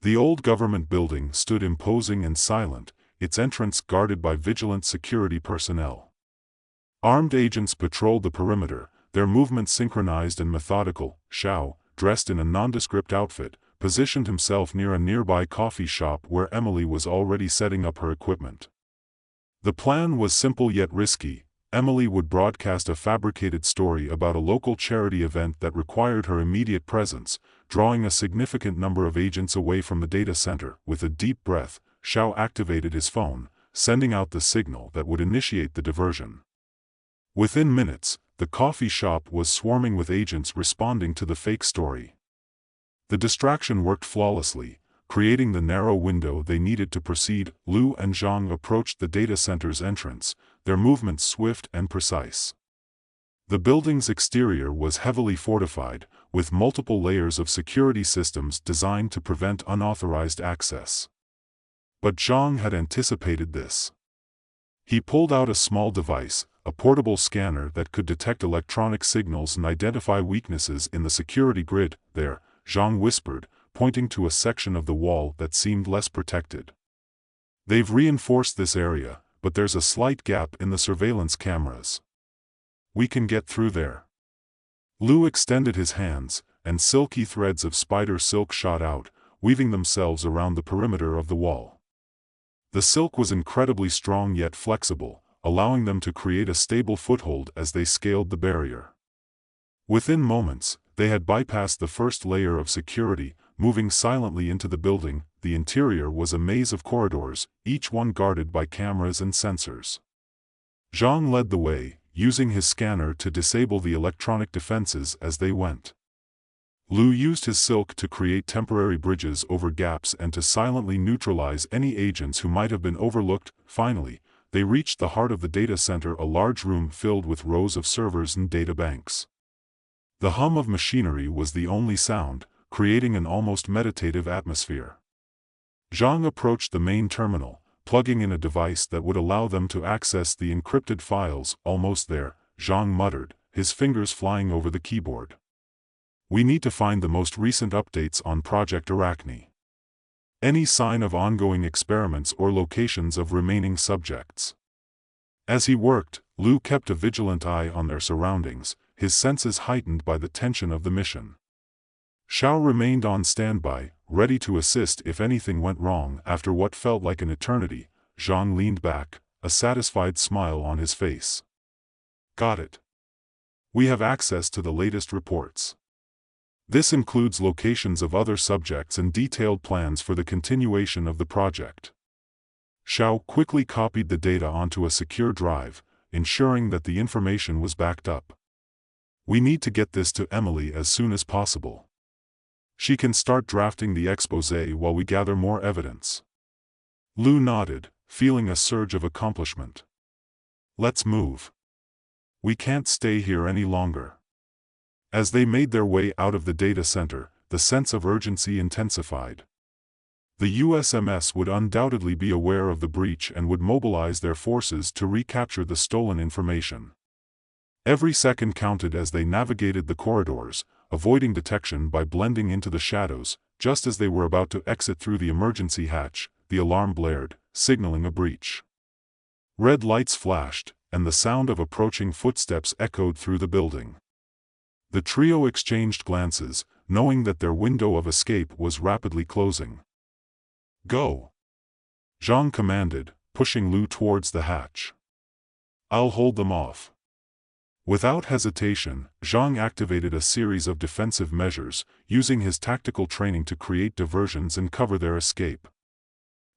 The old government building stood imposing and silent, its entrance guarded by vigilant security personnel. Armed agents patrolled the perimeter, their movements synchronized and methodical. Xiao, dressed in a nondescript outfit, positioned himself near a nearby coffee shop where Emily was already setting up her equipment. The plan was simple yet risky. Emily would broadcast a fabricated story about a local charity event that required her immediate presence, drawing a significant number of agents away from the data center. With a deep breath, Xiao activated his phone, sending out the signal that would initiate the diversion. Within minutes, the coffee shop was swarming with agents responding to the fake story. The distraction worked flawlessly, creating the narrow window they needed to proceed. Lu and Zhang approached the data center's entrance, their movements swift and precise. The building's exterior was heavily fortified, with multiple layers of security systems designed to prevent unauthorized access. But Zhang had anticipated this. He pulled out a small device, a portable scanner that could detect electronic signals and identify weaknesses in the security grid. There, Zhang whispered, pointing to a section of the wall that seemed less protected. "They've reinforced this area, but there's a slight gap in the surveillance cameras. We can get through there." Lou extended his hands, and silky threads of spider silk shot out, weaving themselves around the perimeter of the wall. The silk was incredibly strong yet flexible, allowing them to create a stable foothold as they scaled the barrier. Within moments, they had bypassed the first layer of security, moving silently into the building. The interior was a maze of corridors, each one guarded by cameras and sensors. Zhang led the way, using his scanner to disable the electronic defenses as they went. Lou used his silk to create temporary bridges over gaps and to silently neutralize any agents who might have been overlooked. Finally, they reached the heart of the data center, a large room filled with rows of servers and data banks. The hum of machinery was the only sound, creating an almost meditative atmosphere. Zhang approached the main terminal, plugging in a device that would allow them to access the encrypted files. "Almost there," Zhang muttered, his fingers flying over the keyboard. "We need to find the most recent updates on Project Arachne. Any sign of ongoing experiments or locations of remaining subjects." As he worked, Lou kept a vigilant eye on their surroundings, his senses heightened by the tension of the mission. Xiao remained on standby, ready to assist if anything went wrong. After what felt like an eternity, Zhang leaned back, a satisfied smile on his face. "Got it. We have access to the latest reports. This includes locations of other subjects and detailed plans for the continuation of the project." Xiao quickly copied the data onto a secure drive, ensuring that the information was backed up. "We need to get this to Emily as soon as possible. She can start drafting the exposé while we gather more evidence." Lou nodded, feeling a surge of accomplishment. "Let's move. We can't stay here any longer." As they made their way out of the data center, the sense of urgency intensified. The USMS would undoubtedly be aware of the breach and would mobilize their forces to recapture the stolen information. Every second counted as they navigated the corridors, avoiding detection by blending into the shadows. Just as they were about to exit through the emergency hatch, the alarm blared, signaling a breach. Red lights flashed, and the sound of approaching footsteps echoed through the building. The trio exchanged glances, knowing that their window of escape was rapidly closing. "Go!" Zhang commanded, pushing Lou towards the hatch. "I'll hold them off." Without hesitation, Zhang activated a series of defensive measures, using his tactical training to create diversions and cover their escape.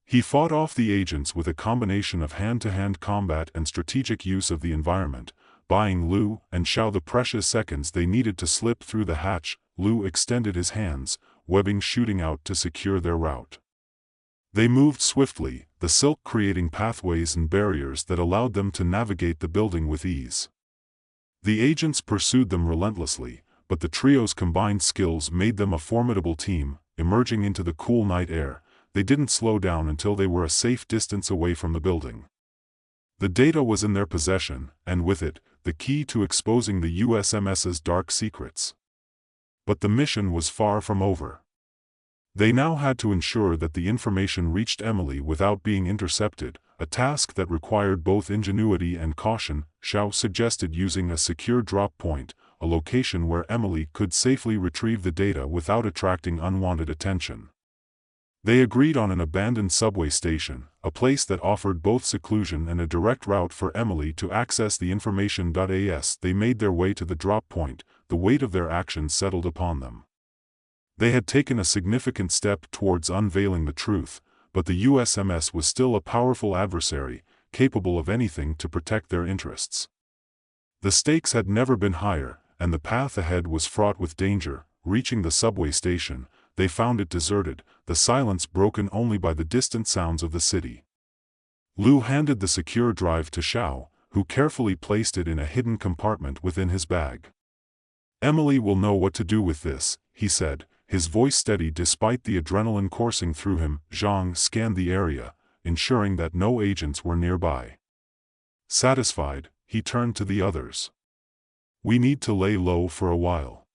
He fought off the agents with a combination of hand-to-hand combat and strategic use of the environment, buying Lou and Xiao the precious seconds they needed to slip through the hatch. Lou extended his hands, webbing shooting out to secure their route. They moved swiftly, the silk creating pathways and barriers that allowed them to navigate the building with ease. The agents pursued them relentlessly, but the trio's combined skills made them a formidable team. Emerging into the cool night air, they didn't slow down until they were a safe distance away from the building. The data was in their possession, and with it, the key to exposing the USMS's dark secrets. But the mission was far from over. They now had to ensure that the information reached Emily without being intercepted, a task that required both ingenuity and caution. Xiao suggested using a secure drop point, a location where Emily could safely retrieve the data without attracting unwanted attention. They agreed on an abandoned subway station, a place that offered both seclusion and a direct route for Emily to access the information. As they made their way to the drop point, the weight of their actions settled upon them. They had taken a significant step towards unveiling the truth, but the USMS was still a powerful adversary, capable of anything to protect their interests. The stakes had never been higher, and the path ahead was fraught with danger. Reaching the subway station, they found it deserted, the silence broken only by the distant sounds of the city. Lou handed the secure drive to Xiao, who carefully placed it in a hidden compartment within his bag. "Emily will know what to do with this," he said, his voice steady despite the adrenaline coursing through him. Zhang scanned the area, ensuring that no agents were nearby. Satisfied, he turned to the others. "We need to lay low for a while.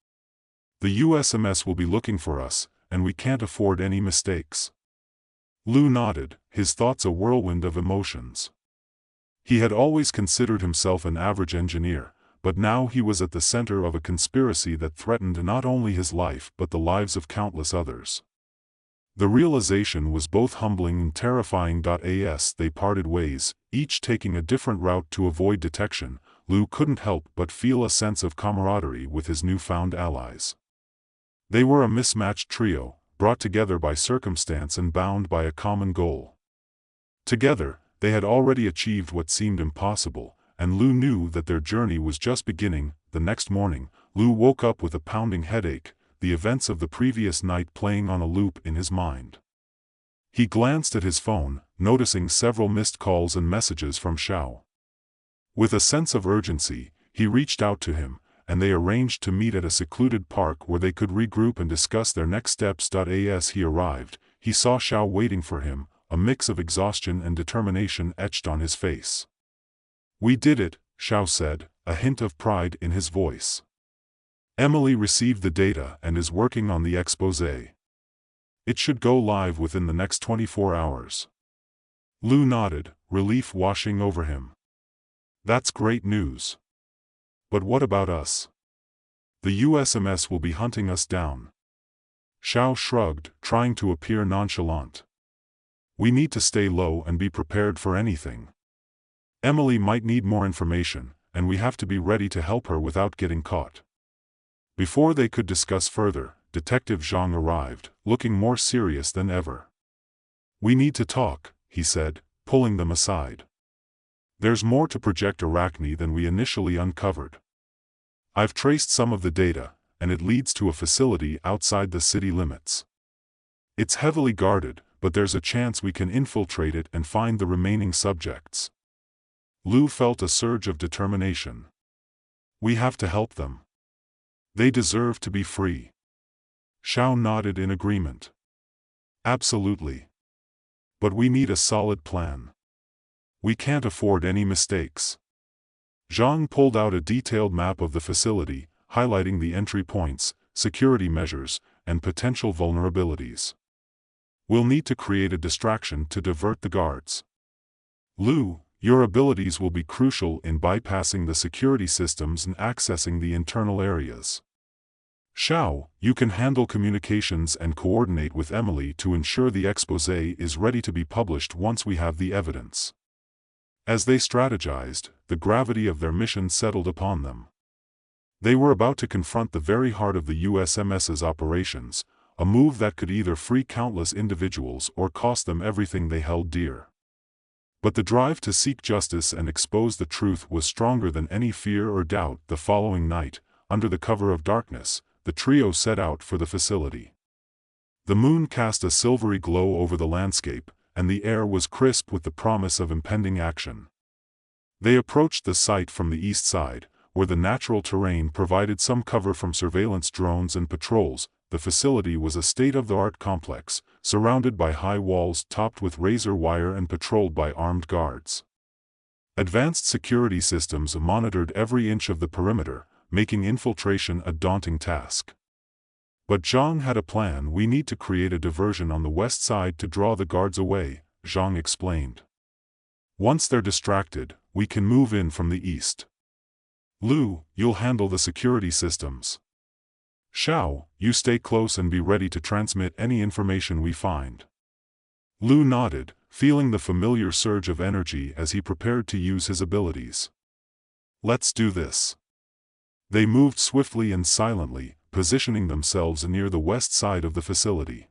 The USMS will be looking for us, and we can't afford any mistakes." Lu nodded, his thoughts a whirlwind of emotions. He had always considered himself an average engineer, but now he was at the center of a conspiracy that threatened not only his life but the lives of countless others. The realization was both humbling and terrifying. As they parted ways, each taking a different route to avoid detection, Lu couldn't help but feel a sense of camaraderie with his newfound allies. They were a mismatched trio, brought together by circumstance and bound by a common goal. Together, they had already achieved what seemed impossible, and Lu knew that their journey was just beginning. The next morning, Lu woke up with a pounding headache, the events of the previous night playing on a loop in his mind. He glanced at his phone, noticing several missed calls and messages from Xiao. With a sense of urgency, he reached out to him, and they arranged to meet at a secluded park where they could regroup and discuss their next steps. As he arrived, he saw Xiao waiting for him, a mix of exhaustion and determination etched on his face. "We did it," Xiao said, a hint of pride in his voice. "Emily received the data and is working on the exposé. It should go live within the next 24 hours. Lu nodded, relief washing over him. "That's great news. But what about us? The USMS will be hunting us down." Xiao shrugged, trying to appear nonchalant. "We need to stay low and be prepared for anything. Emily might need more information, and we have to be ready to help her without getting caught." Before they could discuss further, Detective Zhang arrived, looking more serious than ever. "We need to talk," he said, pulling them aside. "There's more to Project Arachne than we initially uncovered. I've traced some of the data, and it leads to a facility outside the city limits. It's heavily guarded, but there's a chance we can infiltrate it and find the remaining subjects." Lu felt a surge of determination. "We have to help them. They deserve to be free." Xiao nodded in agreement. "Absolutely. But we need a solid plan. We can't afford any mistakes." Zhang pulled out a detailed map of the facility, highlighting the entry points, security measures, and potential vulnerabilities. "We'll need to create a distraction to divert the guards. Lu, your abilities will be crucial in bypassing the security systems and accessing the internal areas. Xiao, you can handle communications and coordinate with Emily to ensure the exposé is ready to be published once we have the evidence." As they strategized, the gravity of their mission settled upon them. They were about to confront the very heart of the USMS's operations, a move that could either free countless individuals or cost them everything they held dear. But the drive to seek justice and expose the truth was stronger than any fear or doubt. The following night, under the cover of darkness, the trio set out for the facility. The moon cast a silvery glow over the landscape, and the air was crisp with the promise of impending action. They approached the site from the east side, where the natural terrain provided some cover from surveillance drones and patrols. The facility was a state-of-the-art complex, surrounded by high walls topped with razor wire and patrolled by armed guards. Advanced security systems monitored every inch of the perimeter, making infiltration a daunting task. But Zhang had a plan. "We need to create a diversion on the west side to draw the guards away," Zhang explained. "Once they're distracted, we can move in from the east. Lu, you'll handle the security systems. Xiao, you stay close and be ready to transmit any information we find." Lu nodded, feeling the familiar surge of energy as he prepared to use his abilities. "Let's do this." They moved swiftly and silently, positioning themselves near the west side of the facility.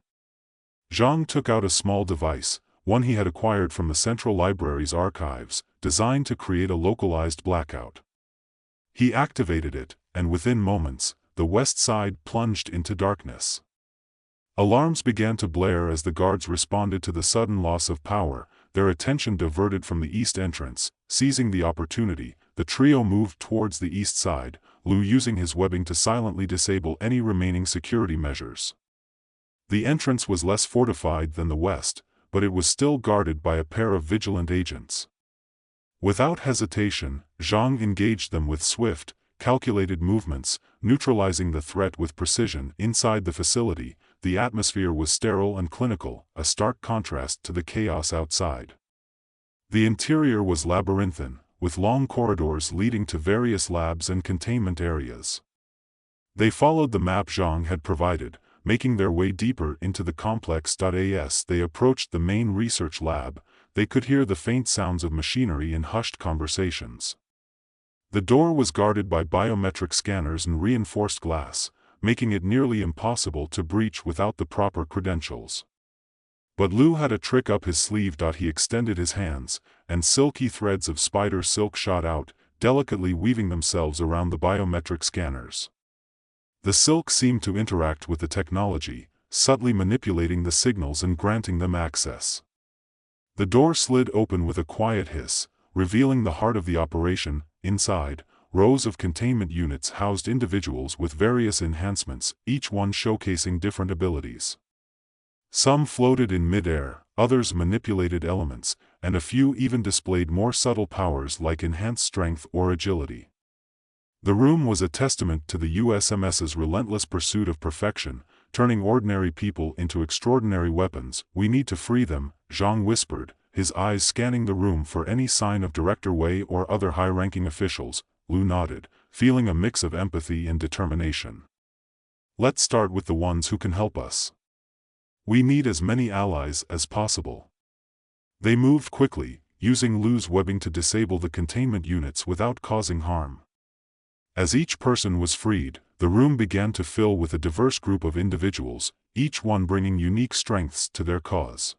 Zhang took out a small device, one he had acquired from the Central Library's archives, designed to create a localized blackout. He activated it, and within moments, the west side plunged into darkness. Alarms began to blare as the guards responded to the sudden loss of power, their attention diverted from the east entrance. Seizing the opportunity, the trio moved towards the east side, Lu using his webbing to silently disable any remaining security measures. The entrance was less fortified than the west, but it was still guarded by a pair of vigilant agents. Without hesitation, Zhang engaged them with swift, calculated movements, neutralizing the threat with precision. Inside the facility, the atmosphere was sterile and clinical, a stark contrast to the chaos outside. The interior was labyrinthine, with long corridors leading to various labs and containment areas. They followed the map Zhang had provided, making their way deeper into the complex. As they approached the main research lab, they could hear the faint sounds of machinery and hushed conversations. The door was guarded by biometric scanners and reinforced glass, making it nearly impossible to breach without the proper credentials. But Lu had a trick up his sleeve. He extended his hands, and silky threads of spider silk shot out, delicately weaving themselves around the biometric scanners. The silk seemed to interact with the technology, subtly manipulating the signals and granting them access. The door slid open with a quiet hiss, revealing the heart of the operation. Inside, rows of containment units housed individuals with various enhancements, each one showcasing different abilities. Some floated in mid-air, others manipulated elements, and a few even displayed more subtle powers like enhanced strength or agility. The room was a testament to the USMS's relentless pursuit of perfection, turning ordinary people into extraordinary weapons. "We need to free them," Zhang whispered, his eyes scanning the room for any sign of Director Wei or other high-ranking officials. Lu nodded, feeling a mix of empathy and determination. "Let's start with the ones who can help us. We need as many allies as possible." They moved quickly, using Lu's webbing to disable the containment units without causing harm. As each person was freed, the room began to fill with a diverse group of individuals, each one bringing unique strengths to their cause.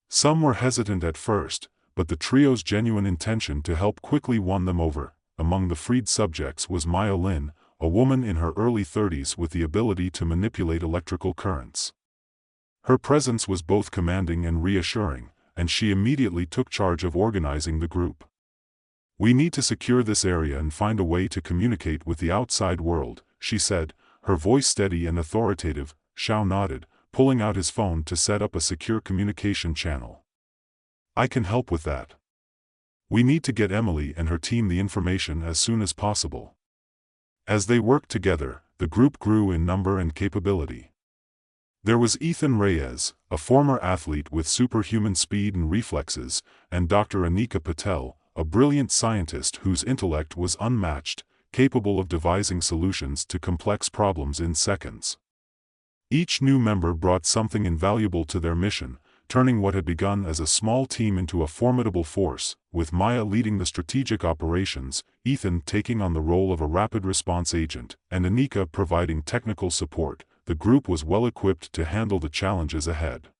Some were hesitant at first, but the trio's genuine intention to help quickly won them over. Among the freed subjects was Maya Lin, a woman in her early 30s with the ability to manipulate electrical currents. Her presence was both commanding and reassuring, and she immediately took charge of organizing the group. "We need to secure this area and find a way to communicate with the outside world," she said, her voice steady and authoritative. Xiao nodded, pulling out his phone to set up a secure communication channel. "I can help with that. We need to get Emily and her team the information as soon as possible." As they worked together, the group grew in number and capability. There was Ethan Reyes, a former athlete with superhuman speed and reflexes, and Dr. Anika Patel, a brilliant scientist whose intellect was unmatched, capable of devising solutions to complex problems in seconds. Each new member brought something invaluable to their mission, turning what had begun as a small team into a formidable force, with Maya leading the strategic operations, Ethan taking on the role of a rapid response agent, and Anika providing technical support. The group was well equipped to handle the challenges ahead.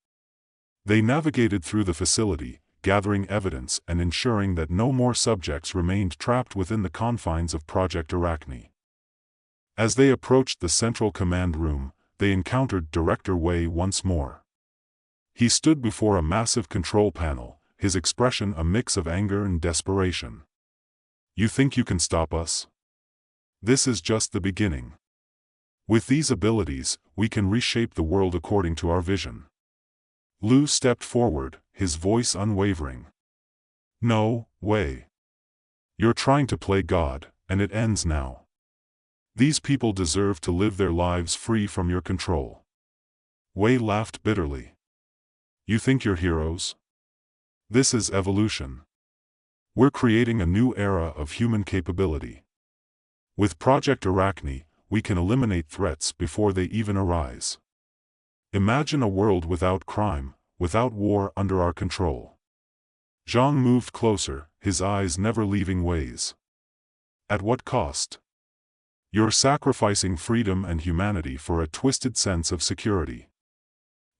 They navigated through the facility, gathering evidence and ensuring that no more subjects remained trapped within the confines of Project Arachne. As they approached the central command room, they encountered Director Wei once more. He stood before a massive control panel, his expression a mix of anger and desperation. "You think you can stop us? This is just the beginning. With these abilities, we can reshape the world according to our vision." Lu stepped forward, his voice unwavering. "No, Wei. You're trying to play God, and it ends now. These people deserve to live their lives free from your control." Wei laughed bitterly. "You think you're heroes? This is evolution. We're creating a new era of human capability. With Project Arachne, we can eliminate threats before they even arise. Imagine a world without crime, without war under our control." Zhang moved closer, his eyes never leaving Wei's. "At what cost? You're sacrificing freedom and humanity for a twisted sense of security.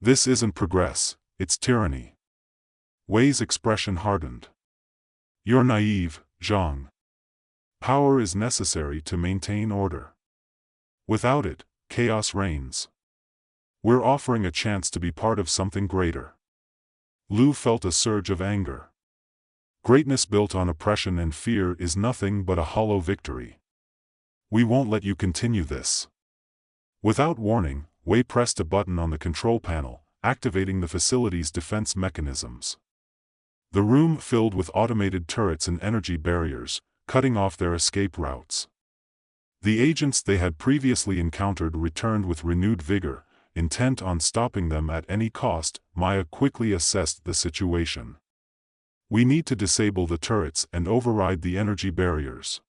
This isn't progress, it's tyranny." Wei's expression hardened. "You're naive, Zhang. Power is necessary to maintain order. Without it, chaos reigns. We're offering a chance to be part of something greater." Lu felt a surge of anger. Greatness built on oppression and fear is nothing but a hollow victory. "We won't let you continue this." Without warning, Wei pressed a button on the control panel, activating the facility's defense mechanisms. The room filled with automated turrets and energy barriers, cutting off their escape routes. The agents they had previously encountered returned with renewed vigor, intent on stopping them at any cost. Maya quickly assessed the situation. "We need to disable the turrets and override the energy barriers.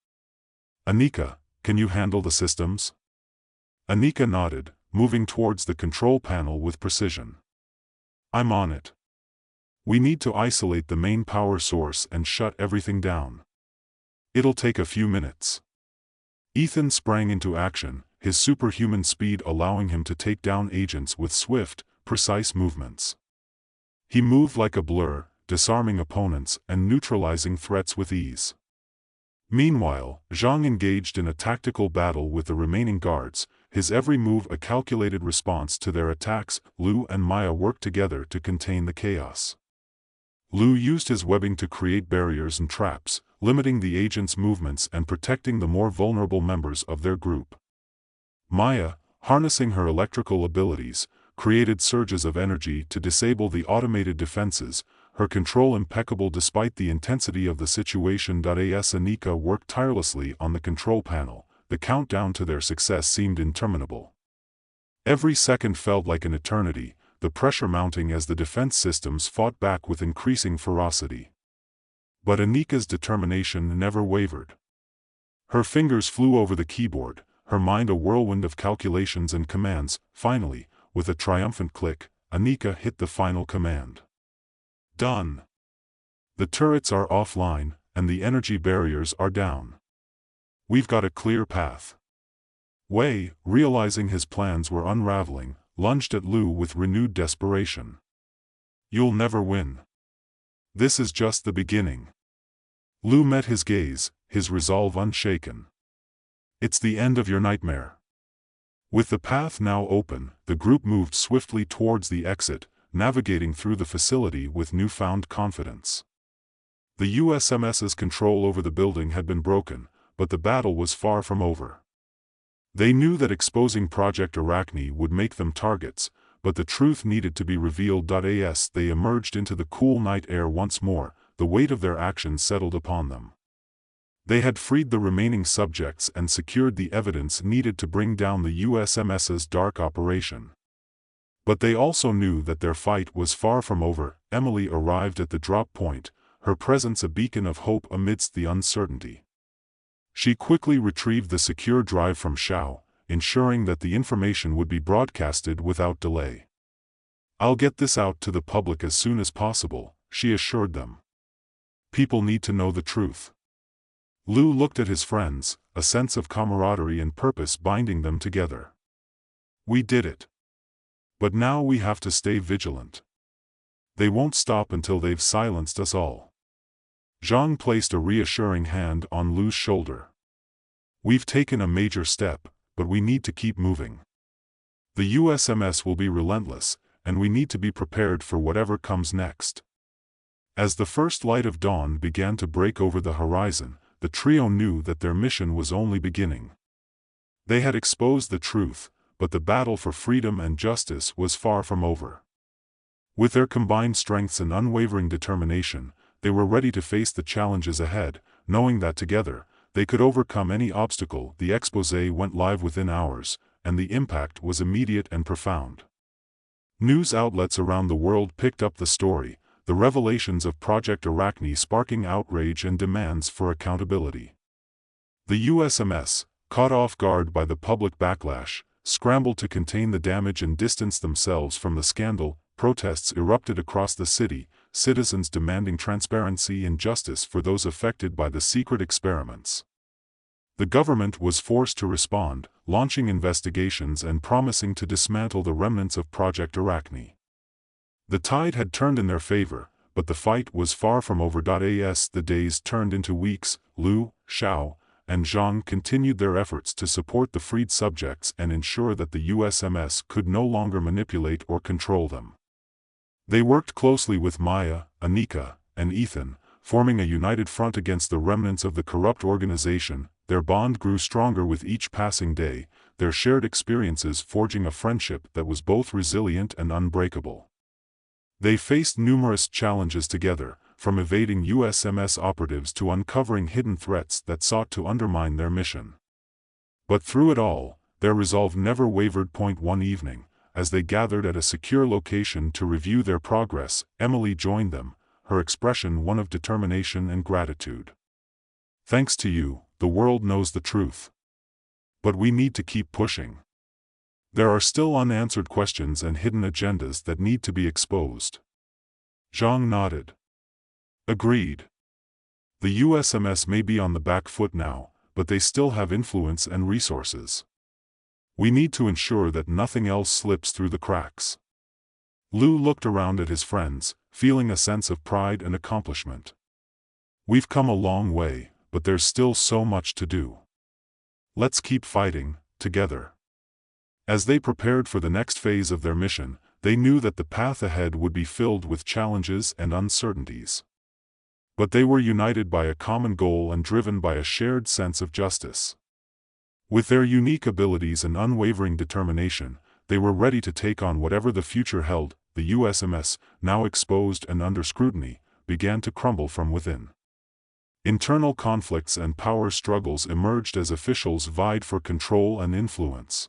Anika, can you handle the systems?" Anika nodded, moving towards the control panel with precision. "I'm on it. We need to isolate the main power source and shut everything down. It'll take a few minutes." Ethan sprang into action, his superhuman speed allowing him to take down agents with swift, precise movements. He moved like a blur, disarming opponents and neutralizing threats with ease. Meanwhile, Zhang engaged in a tactical battle with the remaining guards, his every move a calculated response to their attacks. Lu and Maya worked together to contain the chaos. Lu used his webbing to create barriers and traps, limiting the agents' movements and protecting the more vulnerable members of their group. Maya, harnessing her electrical abilities, created surges of energy to disable the automated defenses, her control impeccable despite the intensity of the situation. As Anika worked tirelessly on the control panel, the countdown to their success seemed interminable. Every second felt like an eternity, the pressure mounting as the defense systems fought back with increasing ferocity. But Anika's determination never wavered. Her fingers flew over the keyboard, her mind a whirlwind of calculations and commands. Finally, with a triumphant click, Anika hit the final command. "Done. The turrets are offline, and the energy barriers are down. We've got a clear path." Wei, realizing his plans were unraveling, lunged at Lu with renewed desperation. "You'll never win. This is just the beginning." Lu met his gaze, his resolve unshaken. "It's the end of your nightmare." With the path now open, the group moved swiftly towards the exit, navigating through the facility with newfound confidence. The USMS's control over the building had been broken, but the battle was far from over. They knew that exposing Project Arachne would make them targets, but the truth needed to be revealed. As they emerged into the cool night air once more, the weight of their actions settled upon them. They had freed the remaining subjects and secured the evidence needed to bring down the USMS's dark operation. But they also knew that their fight was far from over. Emily arrived at the drop point, her presence a beacon of hope amidst the uncertainty. She quickly retrieved the secure drive from Xiao, ensuring that the information would be broadcasted without delay. "I'll get this out to the public as soon as possible," she assured them. "People need to know the truth." Lu looked at his friends, a sense of camaraderie and purpose binding them together. "We did it. But now we have to stay vigilant. They won't stop until they've silenced us all." Zhang placed a reassuring hand on Lu's shoulder. "We've taken a major step, but we need to keep moving. The USMS will be relentless, and we need to be prepared for whatever comes next." As the first light of dawn began to break over the horizon, the trio knew that their mission was only beginning. They had exposed the truth, but the battle for freedom and justice was far from over. With their combined strengths and unwavering determination, they were ready to face the challenges ahead, knowing that together, they could overcome any obstacle. The exposé went live within hours, and the impact was immediate and profound. News outlets around the world picked up the story, the revelations of Project Arachne sparking outrage and demands for accountability. The USMS, caught off guard by the public backlash, scrambled to contain the damage and distance themselves from the scandal. Protests erupted across the city, citizens demanding transparency and justice for those affected by the secret experiments. The government was forced to respond, launching investigations and promising to dismantle the remnants of Project Arachne. The tide had turned in their favor, but the fight was far from over. As the days turned into weeks, Lu, Xiao, and Zhang continued their efforts to support the freed subjects and ensure that the USMS could no longer manipulate or control them. They worked closely with Maya, Anika, and Ethan, forming a united front against the remnants of the corrupt organization. Their bond grew stronger with each passing day, their shared experiences forging a friendship that was both resilient and unbreakable. They faced numerous challenges together, from evading USMS operatives to uncovering hidden threats that sought to undermine their mission. But through it all, their resolve never wavered. One evening, as they gathered at a secure location to review their progress, Emily joined them, her expression one of determination and gratitude. "Thanks to you, the world knows the truth. But we need to keep pushing. There are still unanswered questions and hidden agendas that need to be exposed." Zhang nodded. "Agreed. The USMS may be on the back foot now, but they still have influence and resources. We need to ensure that nothing else slips through the cracks." Lu looked around at his friends, feeling a sense of pride and accomplishment. "We've come a long way, but there's still so much to do. Let's keep fighting, together." As they prepared for the next phase of their mission, they knew that the path ahead would be filled with challenges and uncertainties. But they were united by a common goal and driven by a shared sense of justice. With their unique abilities and unwavering determination, they were ready to take on whatever the future held. The USMS, now exposed and under scrutiny, began to crumble from within. Internal conflicts and power struggles emerged as officials vied for control and influence.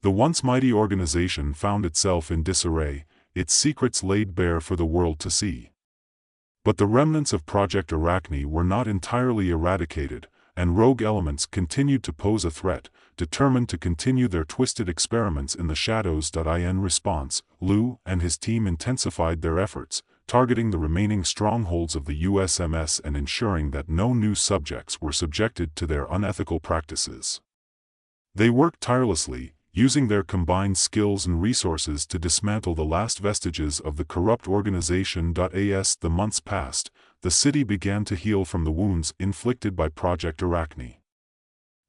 The once mighty organization found itself in disarray, its secrets laid bare for the world to see. But the remnants of Project Arachne were not entirely eradicated, and rogue elements continued to pose a threat, determined to continue their twisted experiments in the shadows. In response, Lu and his team intensified their efforts, targeting the remaining strongholds of the USMS and ensuring that no new subjects were subjected to their unethical practices. They worked tirelessly, using their combined skills and resources to dismantle the last vestiges of the corrupt organization. As the months passed, the city began to heal from the wounds inflicted by Project Arachne.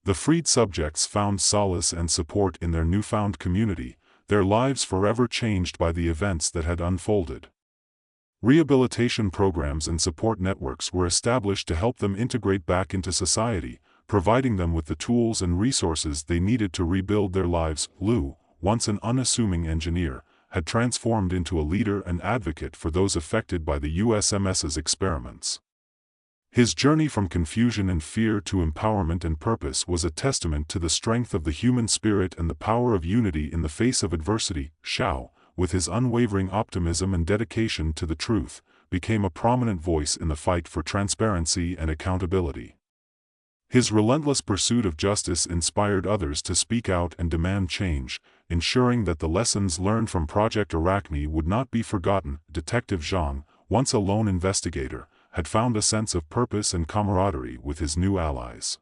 The freed subjects found solace and support in their newfound community, their lives forever changed by the events that had unfolded. Rehabilitation programs and support networks were established to help them integrate back into society, providing them with the tools and resources they needed to rebuild their lives. Lu, once an unassuming engineer, had transformed into a leader and advocate for those affected by the USMS's experiments. His journey from confusion and fear to empowerment and purpose was a testament to the strength of the human spirit and the power of unity in the face of adversity. Xiao, with his unwavering optimism and dedication to the truth, became a prominent voice in the fight for transparency and accountability. His relentless pursuit of justice inspired others to speak out and demand change, ensuring that the lessons learned from Project Arachne would not be forgotten. Detective Zhang, once a lone investigator, had found a sense of purpose and camaraderie with his new allies.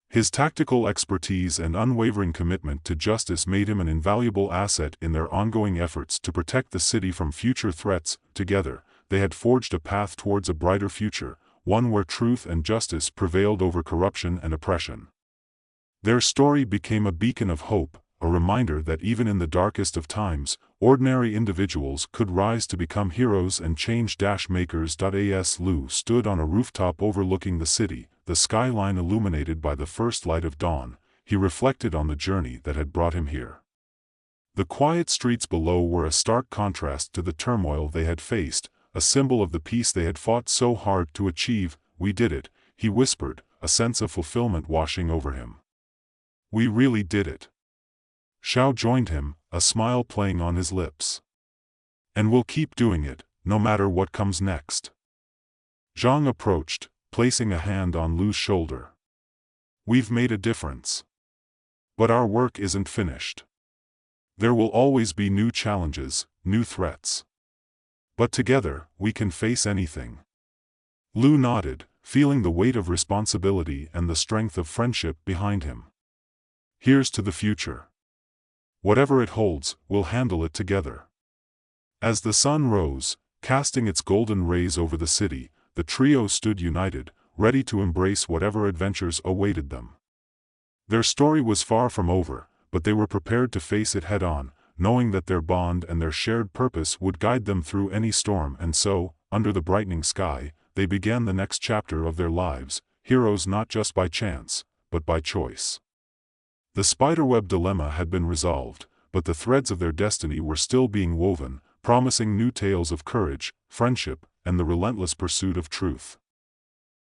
His tactical expertise and unwavering commitment to justice made him an invaluable asset in their ongoing efforts to protect the city from future threats. Together, they had forged a path towards a brighter future, one where truth and justice prevailed over corruption and oppression. Their story became a beacon of hope, a reminder that even in the darkest of times, ordinary individuals could rise to become heroes and change-makers. As Lu stood on a rooftop overlooking the city, the skyline illuminated by the first light of dawn, he reflected on the journey that had brought him here. The quiet streets below were a stark contrast to the turmoil they had faced, a symbol of the peace they had fought so hard to achieve. "We did it," he whispered, a sense of fulfillment washing over him. "We really did it." Xiao joined him, a smile playing on his lips. "And we'll keep doing it, no matter what comes next." Zhang approached, placing a hand on Lu's shoulder. "We've made a difference. But our work isn't finished. There will always be new challenges, new threats. But together, we can face anything." Lu nodded, feeling the weight of responsibility and the strength of friendship behind him. "Here's to the future. Whatever it holds, we'll handle it together." As the sun rose, casting its golden rays over the city, the trio stood united, ready to embrace whatever adventures awaited them. Their story was far from over, but they were prepared to face it head-on, knowing that their bond and their shared purpose would guide them through any storm. And so, under the brightening sky, they began the next chapter of their lives, heroes not just by chance, but by choice. The spiderweb dilemma had been resolved, but the threads of their destiny were still being woven, promising new tales of courage, friendship, and the relentless pursuit of truth.